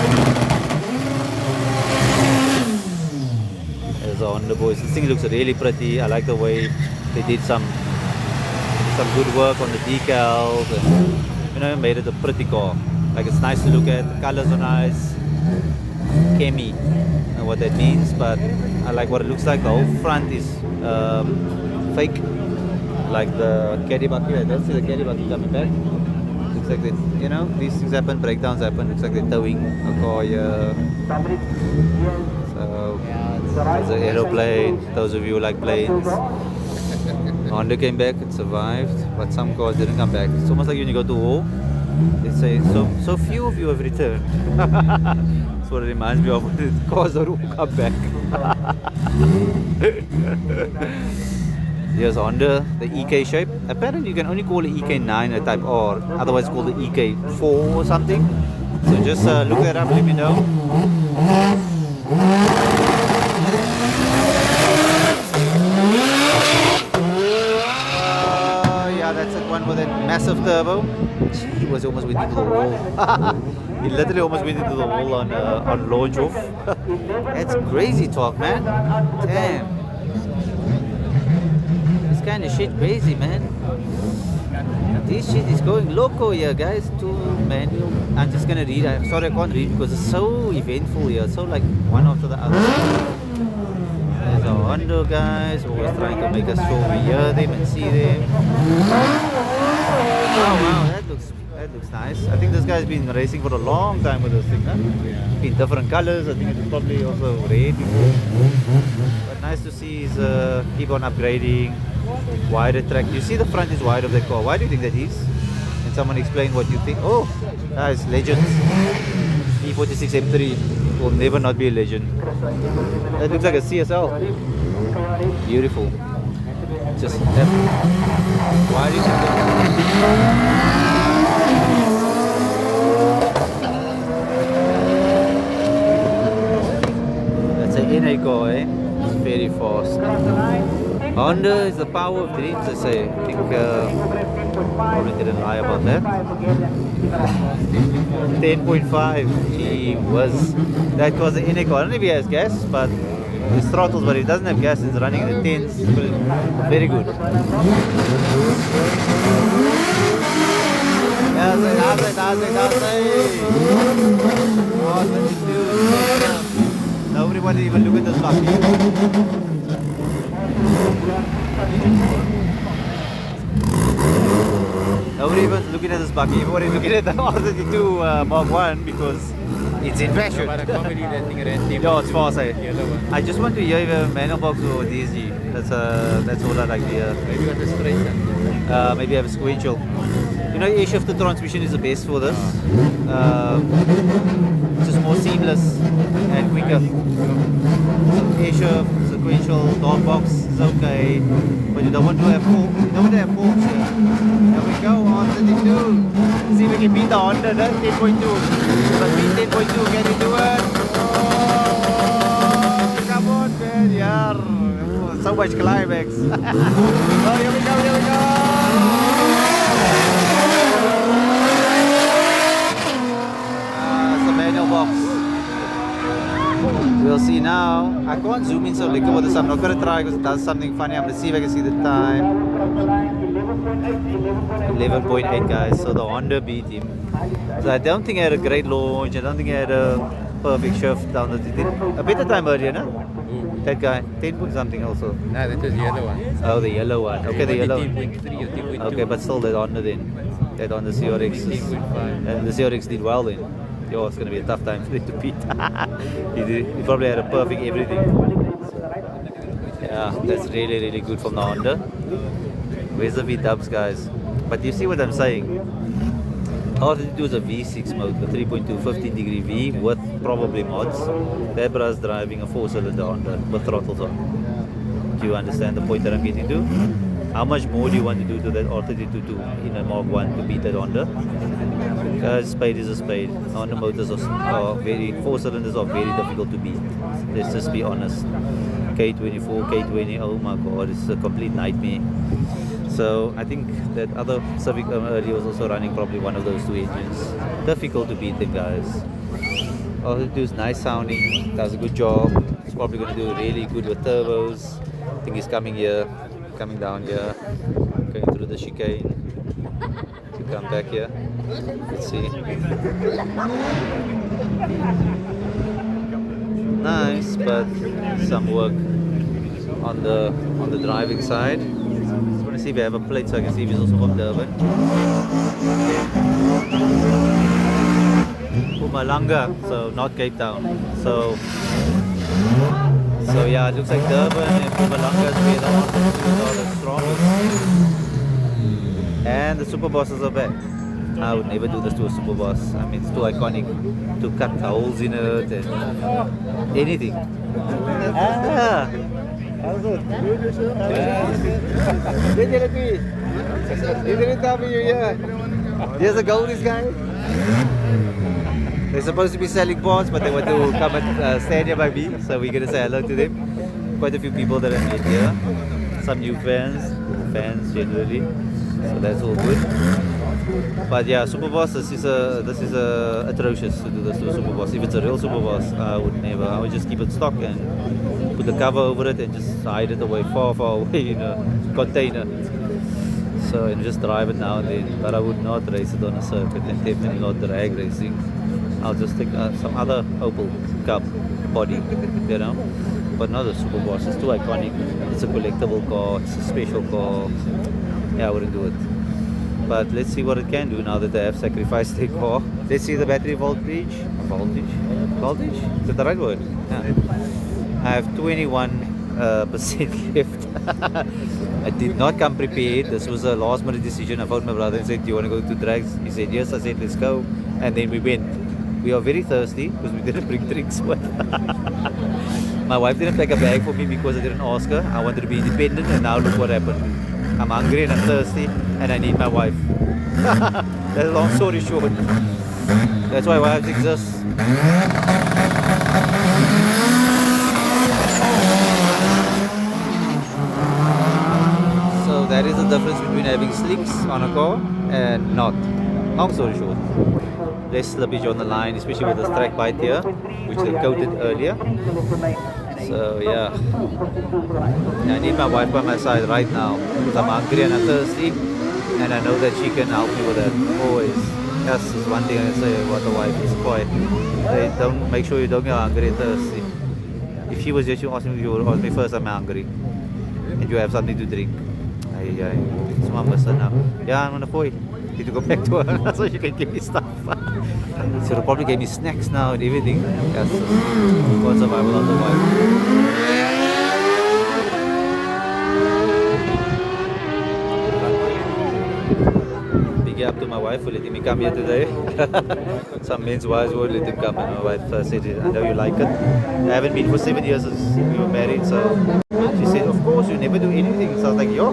There's a Honda, boys. This thing looks really pretty. I like the way they did some good work on the decals and made it a pretty car. Like, it's nice to look at. The colors are nice. Chemi, I don't know what that means, but I like what it looks like. The whole front is fake. Like the caddy bucket. I don't see the caddy bucket coming back. Looks like that, these things happen, breakdowns happen. Looks like they're towing a car here. So there's an aeroplane. Those of you who like planes. Honda came back, it survived, but some cars didn't come back. It's almost like when you go to war, they say, so few of you have returned. That's what it reminds me of, the cars don't come back. Here's Honda, the EK shape. Apparently you can only call it EK9 a type R, otherwise called the EK4 or something. So just look that up, let me know. That's that one with that massive turbo. He was almost went into the wall. He literally almost went into the wall on launch off. That's crazy talk, man. Damn. This kind of shit crazy, man. This shit is going loco here, guys. To manual. I'm just gonna read. I'm sorry I can't read because it's so eventful here. So like one after the other. There's a Honda, guys, always trying to make us sure we hear them and see them. Oh wow, that looks nice. I think this guy's been racing for a long time with this thing, huh? In different colors. I think it's probably also red before. But nice to see he's keep on upgrading. Wider track. You see the front is wide of the car. Why do you think that is? Can someone explain what you think? Oh, guys, legends. E46 M3 will never not be a legend. That looks like a CSL. Beautiful. Just why do you think that's an NA car, eh? It's very fast. Honda is the power of dreams, I say. I think probably didn't lie about that. 10.5. Gee whiz. That was the NA car. I don't know if he has gas, but it's throttles, but it doesn't have gas. It's running in the 10s. Very good. Nobody wanted to even look at this bucket. Nobody even looking at this bucket. Everybody's looking at the R32 Mark 1 because it's in fashion. Yeah, it's fast, eh? I just want to hear if you have a manual box or DSG. That's all I like to hear. Maybe you have a straight. Maybe have a sequential. Air shifted transmission is the best for this. It's just more seamless and quicker. Air shift, sequential, dog box is okay, but you don't want to have forks here. There we go, R32. See if we can beat the Honda, 10.2. But beat 10.2, can you do it? Oh, come on, man, yeah. so much climax. Oh, here we go, here we go. It's the manual box. We'll see now. I can't zoom in so little with this. I'm not going to try because it does something funny. I'm going to see if I can see the time. 11.8 guys, so the Honda beat him. So I don't think I had a great launch. I don't think I had a perfect shift down the did a better time earlier, no? That guy, 10 point something also. No, that was the yellow one. Oh, the yellow one. Okay, the yellow one. 10.3 or 10.2. Okay, but still that Honda then. That Honda CRX. 10.5. And the CRX did well then. Yo, it's going to be a tough time for it to beat. he probably had a perfect everything. Yeah, that's really, really good from the Honda. Where's the V-dubs, guys? But you see what I'm saying? All they do is a V6 mode, the 3.2 15-degree V with probably mods. Deborah's driving a 4-cylinder Honda with throttles on. Do you understand the point that I'm getting to? How much more do you want to do to that R32 in a Mark 1 to beat that Honda? Because spade is a spade. Honda motors are very, 4-cylinders are very difficult to beat. Let's just be honest. K24, K20, oh my god, it's a complete nightmare. So I think that other Civic earlier was also running probably one of those two engines. Difficult to beat them, guys. All it do is nice sounding, does a good job. It's probably going to do really good with turbos. I think he's coming here, coming down here, going through the chicane to come back here. Let's see. Nice, but some work on the driving side. Just want to see if I have a plate so I can see if he's also from Durban. Mpumalanga, so not Cape Town. So yeah, it looks like Durban and Mpumalanga is where the Honda are the strongest. And the Super Bosses are back. I would never do this to a Super Boss. I mean, it's too iconic to cut holes in it and anything. Ah! How's it? Good yourself? You didn't tell me you're here. Here's the Goldies guy. They're supposed to be selling parts, but they want to come and stand here by me, so we're going to say hello to them. Quite a few people that I met here. Some new fans generally. So that's all good. But yeah, Super Boss, this is atrocious to do this to a Super Boss. If it's a real Super Boss, I would never. I would just keep it stock and put the cover over it and just hide it away, far away in a container. So and just drive it now and then. But I would not race it on a circuit and definitely not drag racing. I'll just take some other Opel Cup body, you know. But not a Super Boss. It's too iconic. It's a collectible car. It's a special car. Yeah, I wouldn't do it. But let's see what it can do now that they have sacrificed their car. Let's see the battery voltage. Voltage? Is that the right word? Yeah. I have 21% left. I did not come prepared. This was a last minute decision. I phoned my brother and said, do you want to go to drags? He said yes. I said let's go. And then we went. We are very thirsty because we didn't bring drinks with. My wife didn't pack a bag for me because I didn't ask her. I wanted to be independent and now look what happened. I'm hungry and I'm thirsty and I need my wife. That's a long story short. That's why wives exist. So that is the difference between having slicks on a car and not. Long story short. Less slippage on the line, especially with this track bite here, which they coated earlier. So yeah, I need my wife by my side right now because I'm hungry and I'm thirsty, and I know that she can help me with that always. That's just one thing I can say about the wife. It's quite. They don't make sure you don't get hungry and thirsty. If she was here, she would ask me first, am I hungry? And you have something to drink. It's my son now. Yeah, I'm on the phone. Need to go back to her so she can give me stuff. So they'll probably give me snacks now and everything. Yes, what's survival of the wife. Big up to my wife for letting me come here today. Some men's wives won't let them come, and my wife said, I know you like it. I haven't been for 7 years since we were married, so she said, of course, you never do anything. So I was like, yo,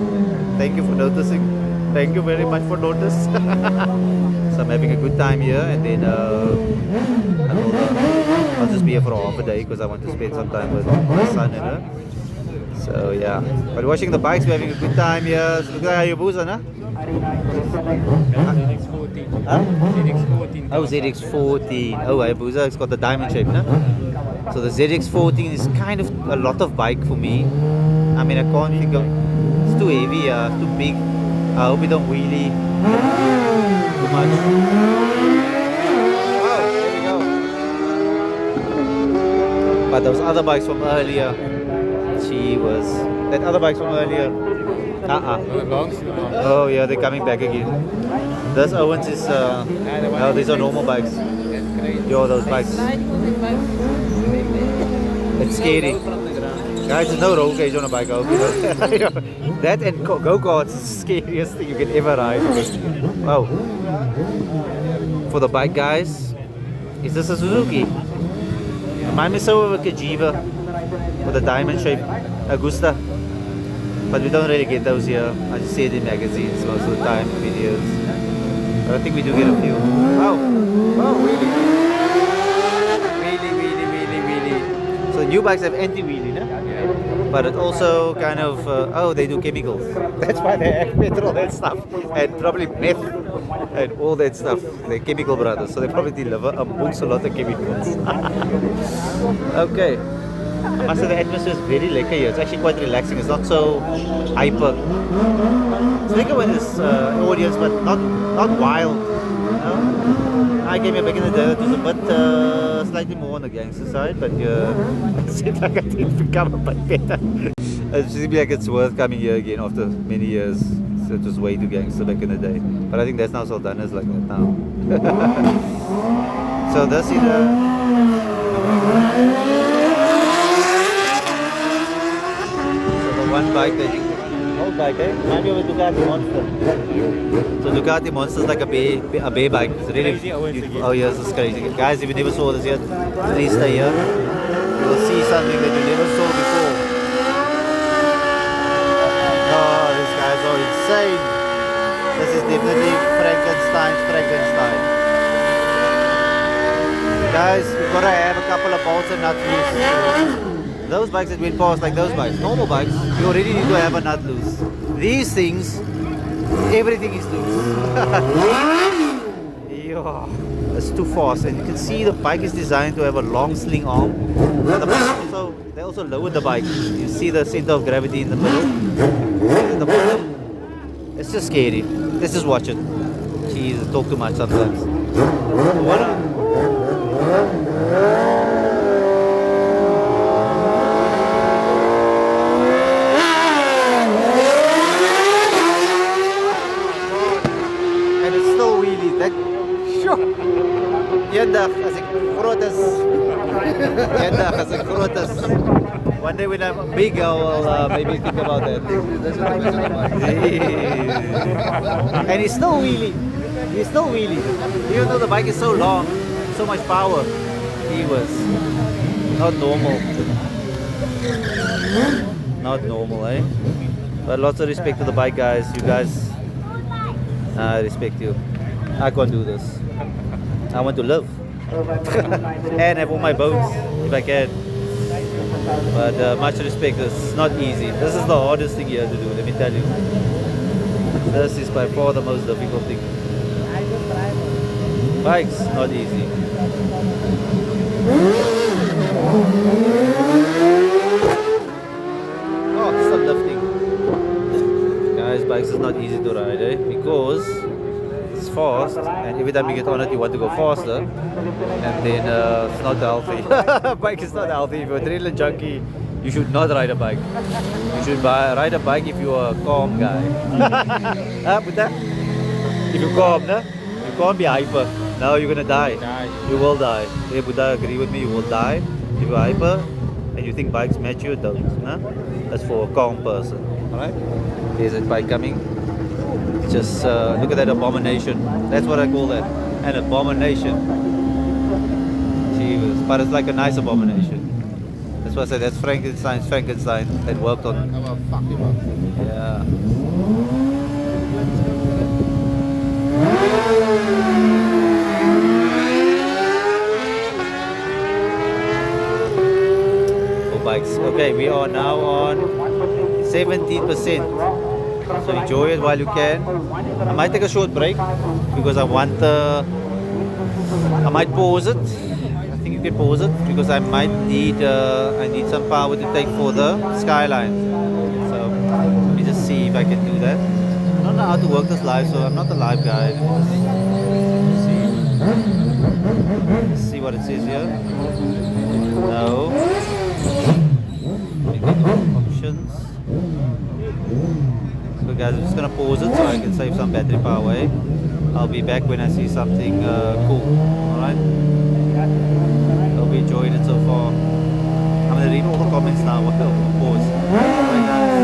thank you for noticing. Thank you very much for notice. So I'm having a good time here, and then I'll just be here for half a day because I want to spend some time with my son and her. So yeah, but watching the bikes, we're having a good time here. So look at Hayabusa, huh? ZX14. Huh? ZX14. Oh, ZX14. Oh, Hayabusa, it's got the diamond shape, no? So the ZX14 is kind of a lot of bike for me. I mean, I can't think of. It's too heavy, it's too big. I hope we don't wheelie too much. Oh, there we go. But those other bikes from earlier, she was. That other bikes from earlier. Oh yeah, they're coming back again. This Owens is. No, these are normal bikes. Yo, those bikes. It's scary. Guys, there's no roll cage on a bike. I hope you know. That and go-karts is the scariest thing you can ever ride. Wow. For the bike, guys, is this a Suzuki? Remind me so of a Kajiva with a diamond shape, Agusta. But we don't really get those here. I just see it in magazines most of the time, videos. But I think we do get a few. Wow. Oh, really? Really. So new bikes have anti-wheelie, no? But it also kind of, oh, they do chemicals. That's why they have petrol and stuff. And probably meth and all that stuff. They're chemical brothers. So they probably deliver a lot of chemicals. Okay. I must say the atmosphere is very lekker here. It's actually quite relaxing. It's not so hyper. It's lekker when there's audience, but not wild. You know? I came here back in the day. It was a bit slightly more on the gangster side, but it seems like I did become a bit better. It seems like it's worth coming here again after many years. So it was way too gangster back in the day. But I think that's now Saldanha's like that now. So this is one bike that old bike, eh? Remind me of a Ducati Monster. So Ducati Monster is like a bay bike. It's really beautiful. Oh yes, it's crazy. Guys, if you never saw this yet, please stay here. You will see something that you never saw before. Oh, these guys are insane. This is definitely Frankenstein. Guys, you've got to have a couple of bolts and nuts loose. Those bikes that went past, like those bikes, normal bikes, you already need to have a nut loose. These things, everything is loose. Yeah, it's too fast, and you can see the bike is designed to have a long sling arm. And they also lowered the bike. You see the center of gravity in the middle, in the bottom. It's just scary. Let's just watch it. Jeez, I talk too much sometimes. One day when I'm big, I'll maybe think about that. And he's still wheelie. Even though the bike is so long, so much power, he was not normal. Not normal, eh? But lots of respect to the bike guys. You guys, I respect you. I can't do this. I want to live and have all my boats if I can. But much respect, it's not easy. This is the hardest thing here to do, let me tell you. This is by far the most difficult thing. Bikes, not easy. Oh, still lifting. Guys, bikes is not easy to ride, eh? Because it's fast, and every time you get on it, you want to go faster, and then it's not healthy. Bike is not healthy. If you're a adrenaline junkie, you should not ride a bike. You should ride a bike if you're a calm guy. Buddha? If you're calm, no? You can't be hyper. No, you're gonna die. You will die. Hey, Buddha, agree with me, you will die. If you're hyper, and you think bikes match you, don't. No? That's for a calm person. Alright? There's a bike coming. Just look at that abomination. That's what I call that. An abomination. Jeez. But it's like a nice abomination. That's why I said that's Frankenstein that worked on. Yeah. For bikes. Okay, we are now on 17%. So enjoy it while you can. I might take a short break because I might pause it. I think you can pause it because I might need I need some power to take for the skyline. So let me just see if I can do that. I don't know how to work this live, so I'm not a live guy. Let's see what it says here. No. We go to options. So guys, I'm just gonna pause it so I can save some battery power. I'll be back when I see something cool. Alright? Hope you enjoyed it so far. I'm gonna read all the comments now. Pause. Bye guys.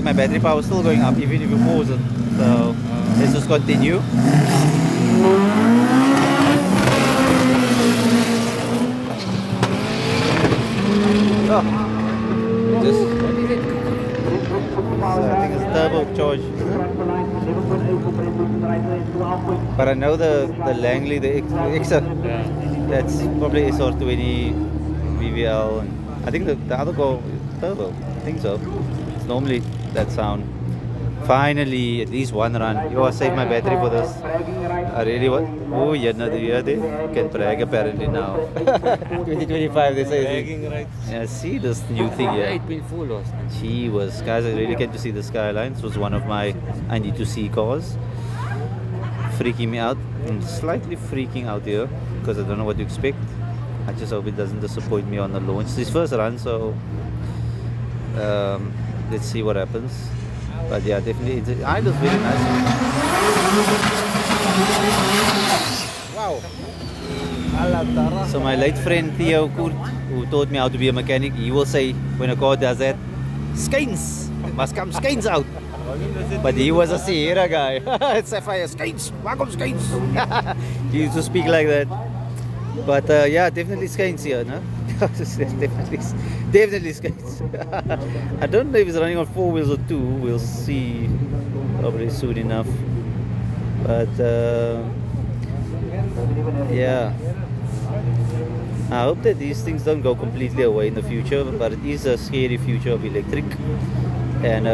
My battery power is still going up even if you pause it. So let's just continue. Just, what is it? So I think it's turbocharged. But I know the Langley, the Exa, Yeah. that's probably SR20 VVL. And I think the other go is turbo. I think so. It's normally that sound. Finally, at least one run. You will save my battery for this. I really want. Oh, yeah, no, you can brag apparently now. 2025, they say. Bragging rights. Yeah, see this new thing Yeah, here. it's been full last night. Gee was, guys, I really came to see the Skyline. This was one of my I need to see cars. Freaking me out. I'm slightly freaking out here because I don't know what to expect. I just hope it doesn't disappoint me on the launch. It's his first run, so let's see what happens. But yeah, definitely, I look very nice. Wow. So my late friend Theo Kurt, who taught me how to be a mechanic, he will say when a car does that, skeins, must come skeins out. But he was a Sierra guy. It's Sapphire, skeins, welcome skeins. He used to speak like that. But yeah, definitely skeins here, no? definitely skeins. I don't know if it's running on 4 wheels or 2. We'll see probably soon enough. But yeah, I hope that these things don't go completely away in the future, but it is a scary future of electric. And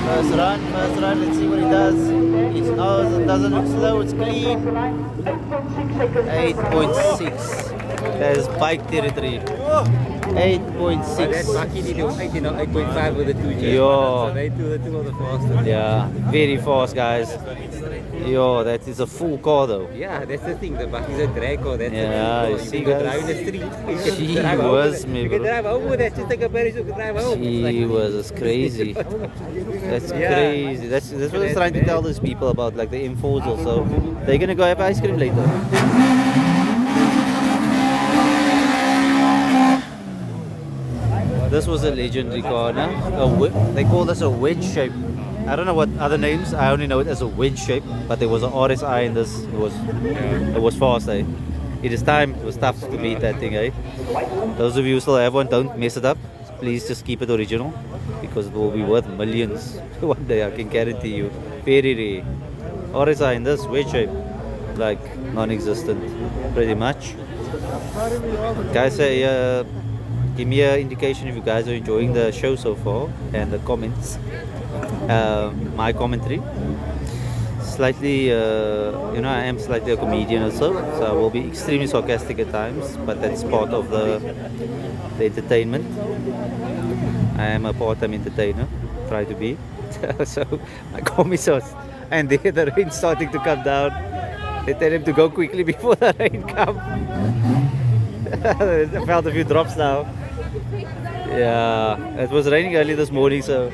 first run, let's see what it does. It doesn't look slow, it's clean. 8.6. That is bike territory. 8.6. That Maki did 8.5 with the 2G. Yo. So they do the 2 of the fastest. Yeah, very fast, guys. Yo, that is a full car though. Yeah, that's the thing. The Maki is a drag car. That's Yeah, the you thing. see, You can guys. drive in the street. You can She drive home was with that. me, You can bro. drive home with that. Just take a parachute, you can drive home. It's She like- was, it's crazy. That's Yeah. crazy. That's what I was trying to tell those people about, like the M4s also. They're gonna go have ice cream later. This was a legendary car, no? They call this a wedge shape. I don't know what other names. I only know it as a wedge shape. But there was an RSI in this. It was fast, eh? It is time. It was tough to beat that thing, eh? Those of you who still have one, don't mess it up. Please just keep it original because it will be worth millions one day. I can guarantee you. Very rare. RSI in this wedge shape, like non-existent, pretty much. Guys, give me an indication if you guys are enjoying the show so far and the comments. My commentary. Slightly, I am slightly a comedian also, so I will be extremely sarcastic at times, but that's part of the entertainment. I am a part-time entertainer, try to be. So my comments are, and there the rain's starting to come down. They tell him to go quickly before the rain comes. I felt a few drops now. Yeah, it was raining early this morning, so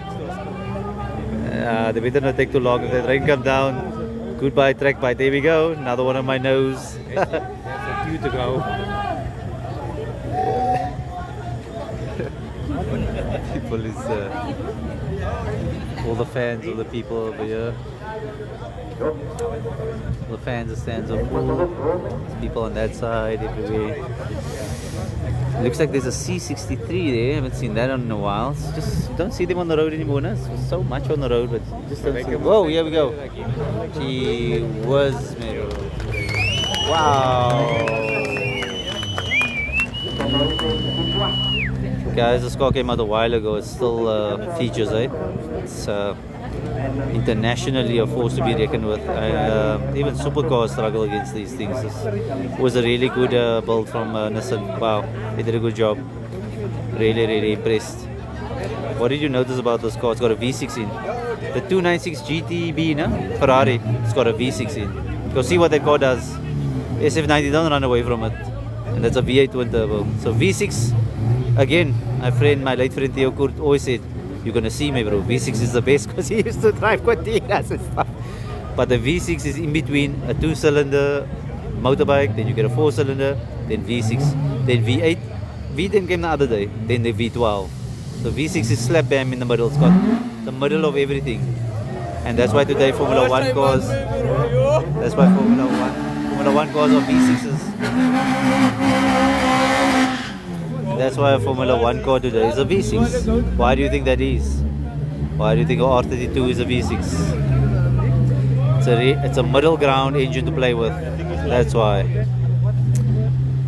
they better not take too long. If the rain comes down, goodbye track bite. There we go. Another one on my nose. That's a few to go. People is all the fans, all the people over here. All the fans, the stands are full. There's people on that side, everywhere. Looks like there's a C63 there. I haven't seen that in a while. It's just you don't see them on the road anymore. No? There's so much on the road, but you just don't see. Whoa, here we go. Gee whiz, man. Wow. Guys, this car came out a while ago. It's still features, eh? It's internationally a force to be reckoned with. Even supercars struggle against these things. This was a really good build from Nissan. Wow, they did a good job. Really, really impressed. What did you notice about this car? It's got a V6 in. The 296 GTB, no? Ferrari, it's got a V6 in. Go see what that car does. SF90, don't run away from it. And that's a V8 twin turbo. So V6, again, my late friend Theo Kurt always said, you're gonna see me, bro. V6 is the best because he used to drive Cortinas and stuff. But the V6 is in between a 2-cylinder motorbike, then you get a 4-cylinder, then V6, then V8. V10 came the other day, then the V12. So V6 is slap bam in the middle. It's got the middle of everything. And that's why today Formula One cars. That's why Formula One cars are V6s. That's why a Formula One car today is a V6. Why do you think that is? Why do you think a R32 is a V6? It's a middle ground engine to play with. That's why.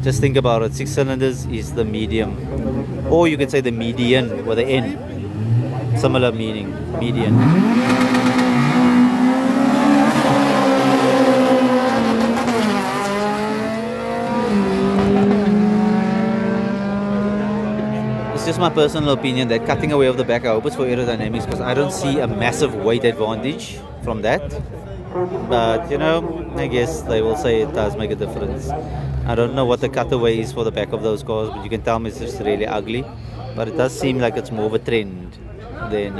Just think about it. 6 cylinders is the medium, or you can say the median with the N. Similar meaning. Median. It's just my personal opinion that cutting away of the back, I hope it's for aerodynamics, because I don't see a massive weight advantage from that. But you know, I guess they will say it does make a difference. I don't know what the cutaway is for the back of those cars, but you can tell me it's just really ugly. But it does seem like it's more of a trend than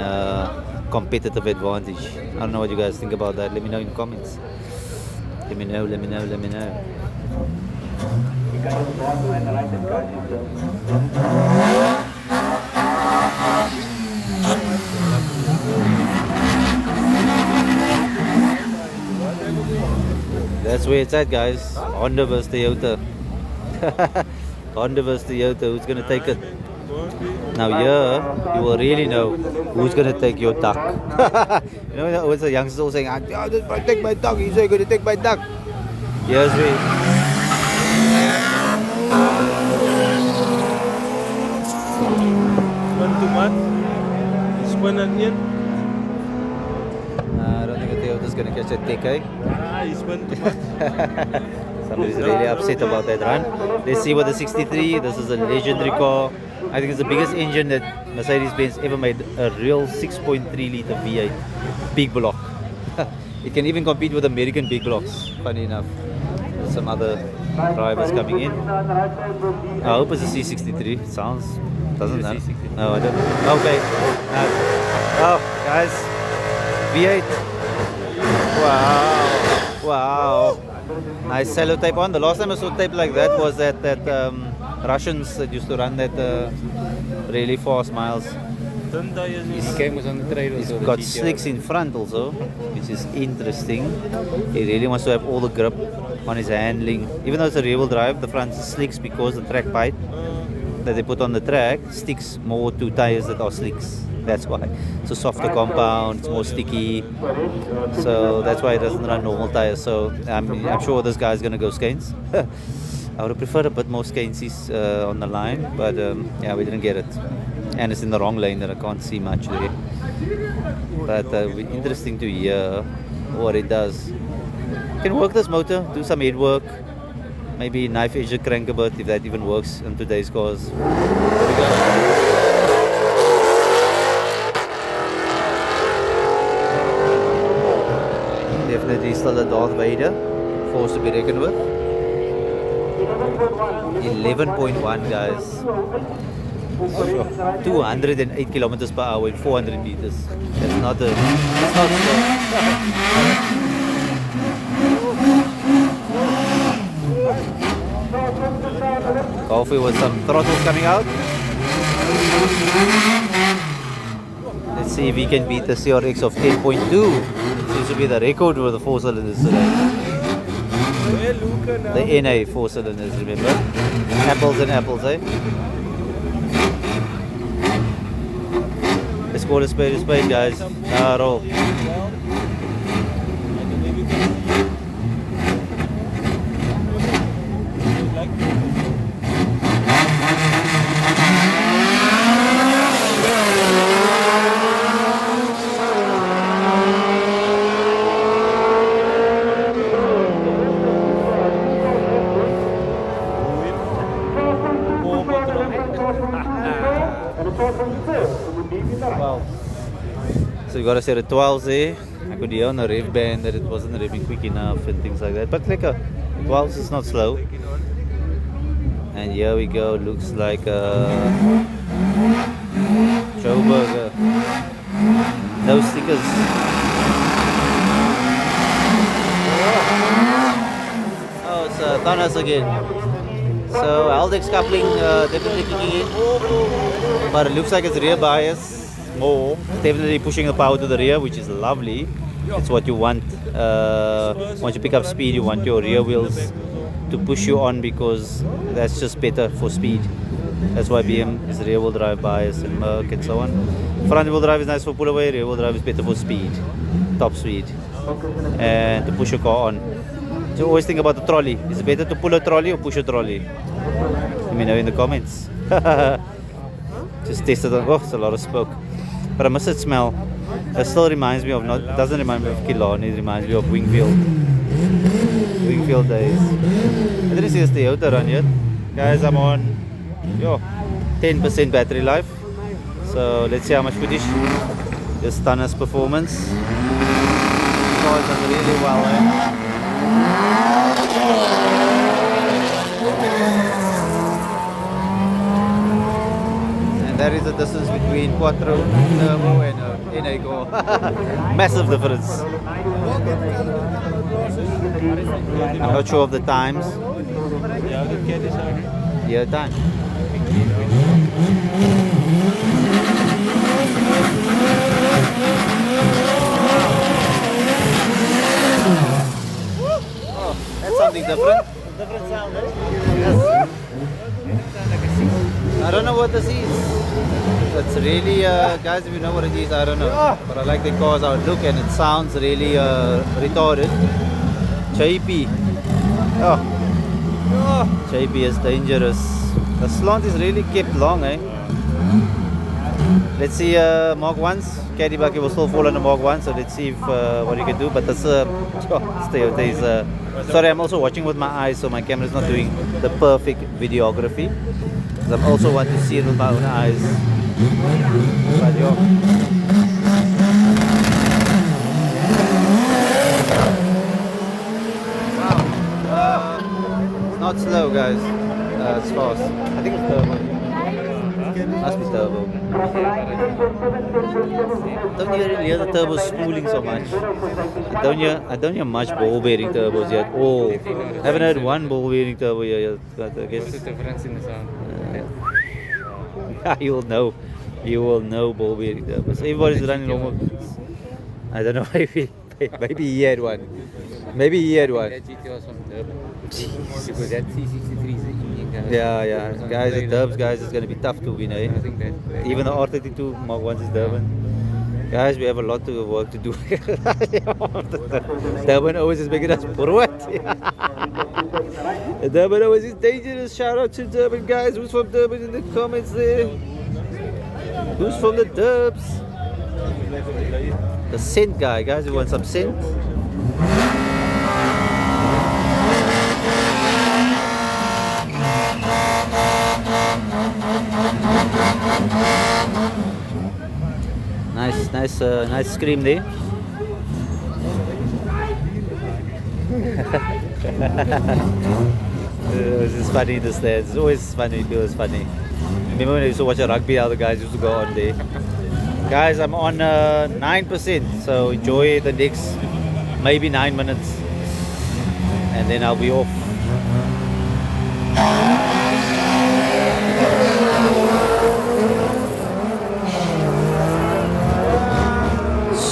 competitive advantage. I don't know what you guys think about that. Let me know in the comments. Let me know. That's where it's at, guys. Honda versus Toyota. Honda versus Toyota. Who's gonna take it? Now here, you will really know who's gonna take your duck. You know, when the youngsters all saying, take my duck. You say, gonna take my duck. Here's where. Spun too much? Spun onion? I don't think Toyota's gonna catch that tick, eh? He spun too much. Somebody's really upset about that run. Let's see what the 63. This is a legendary car. I think it's the biggest engine that Mercedes-Benz ever made. A real 6.3 liter V8 big block. It can even compete with American big blocks. Funny enough, there's some other drivers coming in. I hope it's a C63. It sounds doesn't know. No, I don't. Okay. Oh, guys, V8. Wow. Nice cello tape on. The last time I saw tape like that was that Russians that used to run that really fast miles. He came was on the trade He's also. got slicks in front also, which is interesting. He really wants to have all the grip on his handling. Even though it's a rear-wheel drive, the front slicks because the track pipe that they put on the track sticks more to tires that are slicks. That's why. It's a softer compound, it's more sticky. So that's why it doesn't run normal tires. So I'm sure this guy's going to go skeins. I would have preferred a bit more skeinsies on the line, but yeah, we didn't get it. And it's in the wrong lane that I can't see much there. But interesting to hear what it does. You can work this motor, do some head work, maybe knife edge the crank a bit if that even works in today's cars. Definitely still a Darth Vader, force to be reckoned with. 11.1 guys. 208 kilometers per hour in 400 meters. That's not slow. Coffee with some throttles coming out. Let's see if we can beat the CRX of 10.2. Seems to be the record for the 4 cylinders today. The NA 4 cylinders, remember? Apples and apples, eh? Let's call a spade, guys. Roll. So you gotta set a 12s there. I could hear on the rev band that it wasn't revving quick enough and things like that. But like a 12s is not slow. And here we go, looks like a Joe Burger. No stickers. Oh, it's Thanos again. So Haldex coupling definitely kicking in. But it looks like it's rear bias. more. Definitely pushing the power to the rear, which is lovely. It's what you want. Once you pick up speed, you want your rear wheels to push you on because that's just better for speed. That's why BM is rear wheel drive bias and Merc and so on. Front wheel drive is nice for pull away, rear wheel drive is better for speed, top speed, and to push your car on. So always think about the trolley. Is it better to pull a trolley or push a trolley? Let me know in the comments. Just taste it. Oh, it's a lot of smoke. But I must smell. It still reminds me of, not, it doesn't remind me of Killarney, it reminds me of Wingfield days. I didn't see a Toyota run yet. Guys, I'm on 10% battery life. So let's see how much footage this Stunner's performance. Car does really well, And that is the distance between Quattro Turbo and Enego. Massive difference. I'm not sure of the times. Yeah, time. Oh, that's something different. Different sound, eh? Yes. I don't know what this is. It's really, guys, if you know what it is, I don't know. But I like the car's outlook and it sounds really retarded. JP. Oh. JP is dangerous. The slant is really kept long, eh? Let's see Mark 1s. Caddy Bucky will still fall on the Mark 1, so let's see if, what you can do. But this Toyota is... sorry, I'm also watching with my eyes, so my camera is not doing the perfect videography. I also want to see it with my own eyes. But wow. It's not slow, guys. It's fast. I think it's turbo. Must be turbo. Don't really hear the turbo spooling so much. I don't hear much ball bearing turbos yet. Oh, I haven't heard one ball bearing turbo yet. I guess. What's the difference in the sound? You will know. You will know ball bearing turbos. Everybody's running normal. I don't know. Maybe he had one. Maybe he had one. That GT was from Durban. Because that C63 is the Indian guy. Yeah. Guys, the Durbs, guys, it's going to be tough to win, eh? I think that. Even the R32 Mark 1 is Durban. Guys, we have a lot of work to do. Durban always is making us forward. Durban always is dangerous. Shout out to Durban, guys. Who's from Durban in the comments there? Who's from the Durbs? The scent guy, guys. You want some scent? Nice scream there. This is funny, this there. It's always funny, it feels funny. Remember when I used to watch a rugby, how the guys used to go on there. Guys, I'm on 9%, so enjoy the next maybe 9 minutes. And then I'll be off.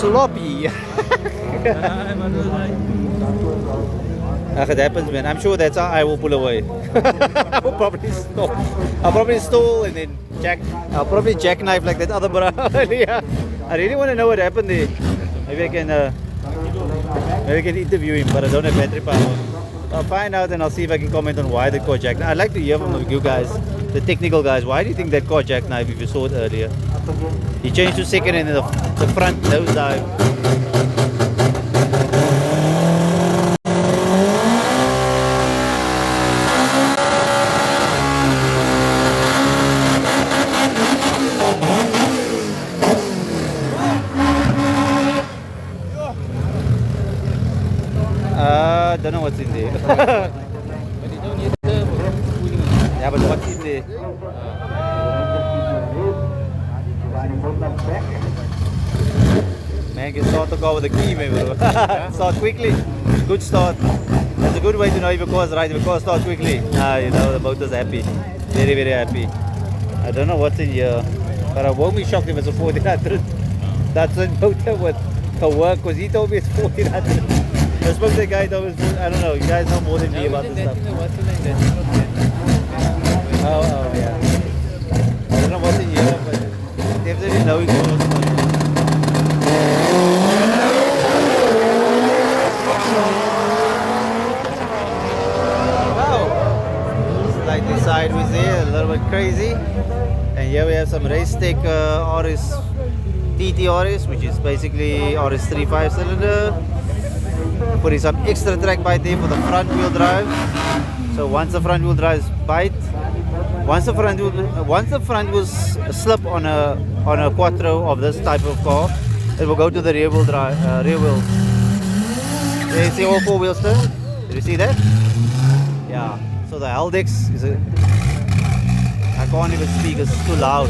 Sloppy. It happens, man. I'm sure that's how I will pull away. I will probably stall. I'll probably stall and then I'll probably jackknife like that other bro earlier. I really want to know what happened there. Maybe I can interview him, but I don't have battery power. I'll find out and I'll see if I can comment on why the car jackknife. I'd like to hear from you guys, the technical guys. Why do you think that car jackknife if you saw it earlier? He changed to second and the front nosedive. Don't know what's in there. But you don't need turbo. Yeah, but what's in there? Man, you start the car with a key, man, bro. Start quickly. Good start. That's a good way to know if your car's right. If your car starts quickly, you know the motor's happy. Very, very happy. I don't know what's in here. But I won't be shocked if it's a 1400. That's a motor with a work, because he told me it's 1400. I spoke to the guy that was, I don't know, you guys know more than me about this stuff. Oh, yeah. I don't know what's in here, but definitely knowing more. Slightly sideways there, a little bit crazy. And here we have some race tech RS TT RS, which is basically RS3 5-cylinder. Putting some extra track bite there for the front wheel drive. So once the front wheel drive bite, once the front wheels slip on a quattro of this type of car, it will go to the rear wheel drive, rear wheels. There you see all four wheels turn. Did you see that? Yeah. So the Haldex is a, I can't even speak, it's too loud.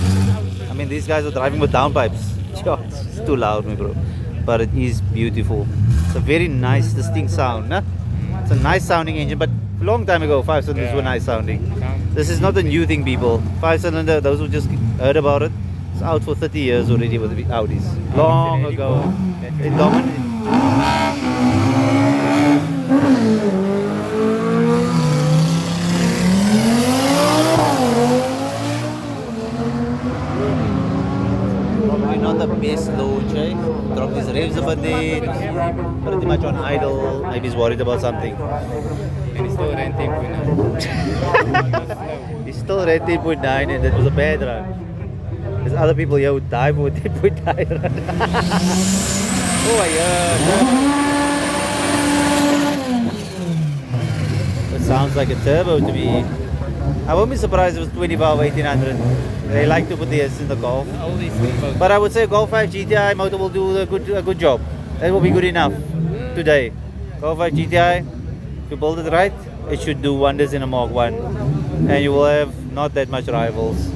I mean, these guys are driving with downpipes. It's too loud, my bro. But it is beautiful. It's a very nice, distinct sound. Nah? It's a nice sounding engine, but a long time ago, 5-cylinders were nice sounding. This is not a new thing, people. 5-cylinder, those who just heard about it, it's out for 30 years already with the Audis. Long ago. It dominated. Not the best launch, eh? Dropped his revs a bit there, pretty much on idle, maybe he's worried about something. And he's still renting for now. He's still ran 10.9 and that was a bad run. There's other people here who die for 10.9 run. Oh yeah. It sounds like a turbo to me. I won't be surprised if it was 20 power 1800. They like to put the S in the Golf. But I would say Golf 5 GTI motor will do a good job. That will be good enough today. Golf 5 GTI, if you build it right, it should do wonders in a Mark 1. And you will have not that much rivals.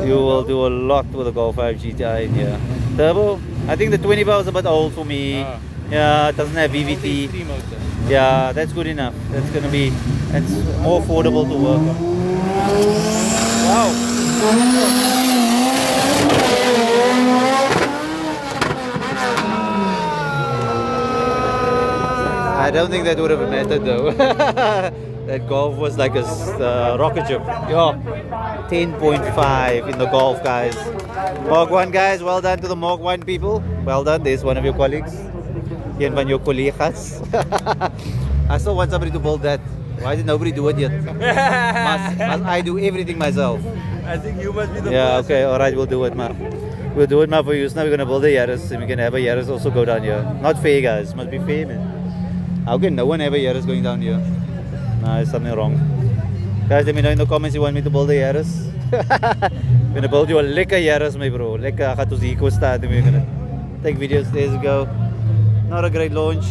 You will do a lot with the Golf 5 GTI in here. Turbo, I think the 20 power is a bit old for me. Yeah, it doesn't have VVT. Yeah, that's good enough. That's gonna be, it's more affordable to work on. Wow. I don't think that would have mattered though. That Golf was like a rocket ship. Yo, 10.5 in the Golf, guys. Mark 1 guys, well done to the Mark 1 people. Well done, there's one of your colleagues. Yan van your collega's. I still want somebody to build that. Why did nobody do it yet? Must I do everything myself? I think you must be the Yeah, first. okay, alright, we'll do it, ma. We'll do it, ma, for you. So now we're gonna build a Yaris and we can have a Yaris also go down here. Not fair, guys. Must be fair, man. How can no one have a Yaris going down here? Nah, there's something wrong. Guys, let me know in the comments you want me to build a Yaris. I'm gonna build you a lekker Yaris, my bro. Lekker, gaat ons hier ko staan. We're gonna take videos. There you go. Not a great launch.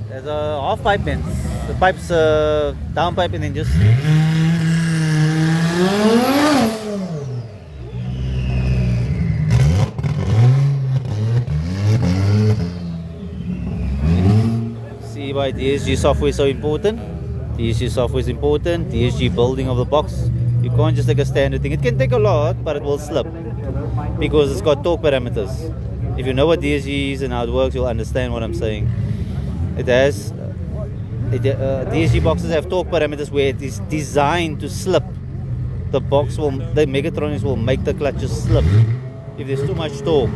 There's a half pipe bends. The pipe's down pipe and then just. See why DSG software is so important. DSG software is important. DSG building of the box. You can't just take a standard thing. It can take a lot, but it will slip because it's got torque parameters. If you know what DSG is and how it works, you'll understand what I'm saying. It has DSG boxes have torque parameters where it is designed to slip. The Megatronics will make the clutches slip if there's too much torque.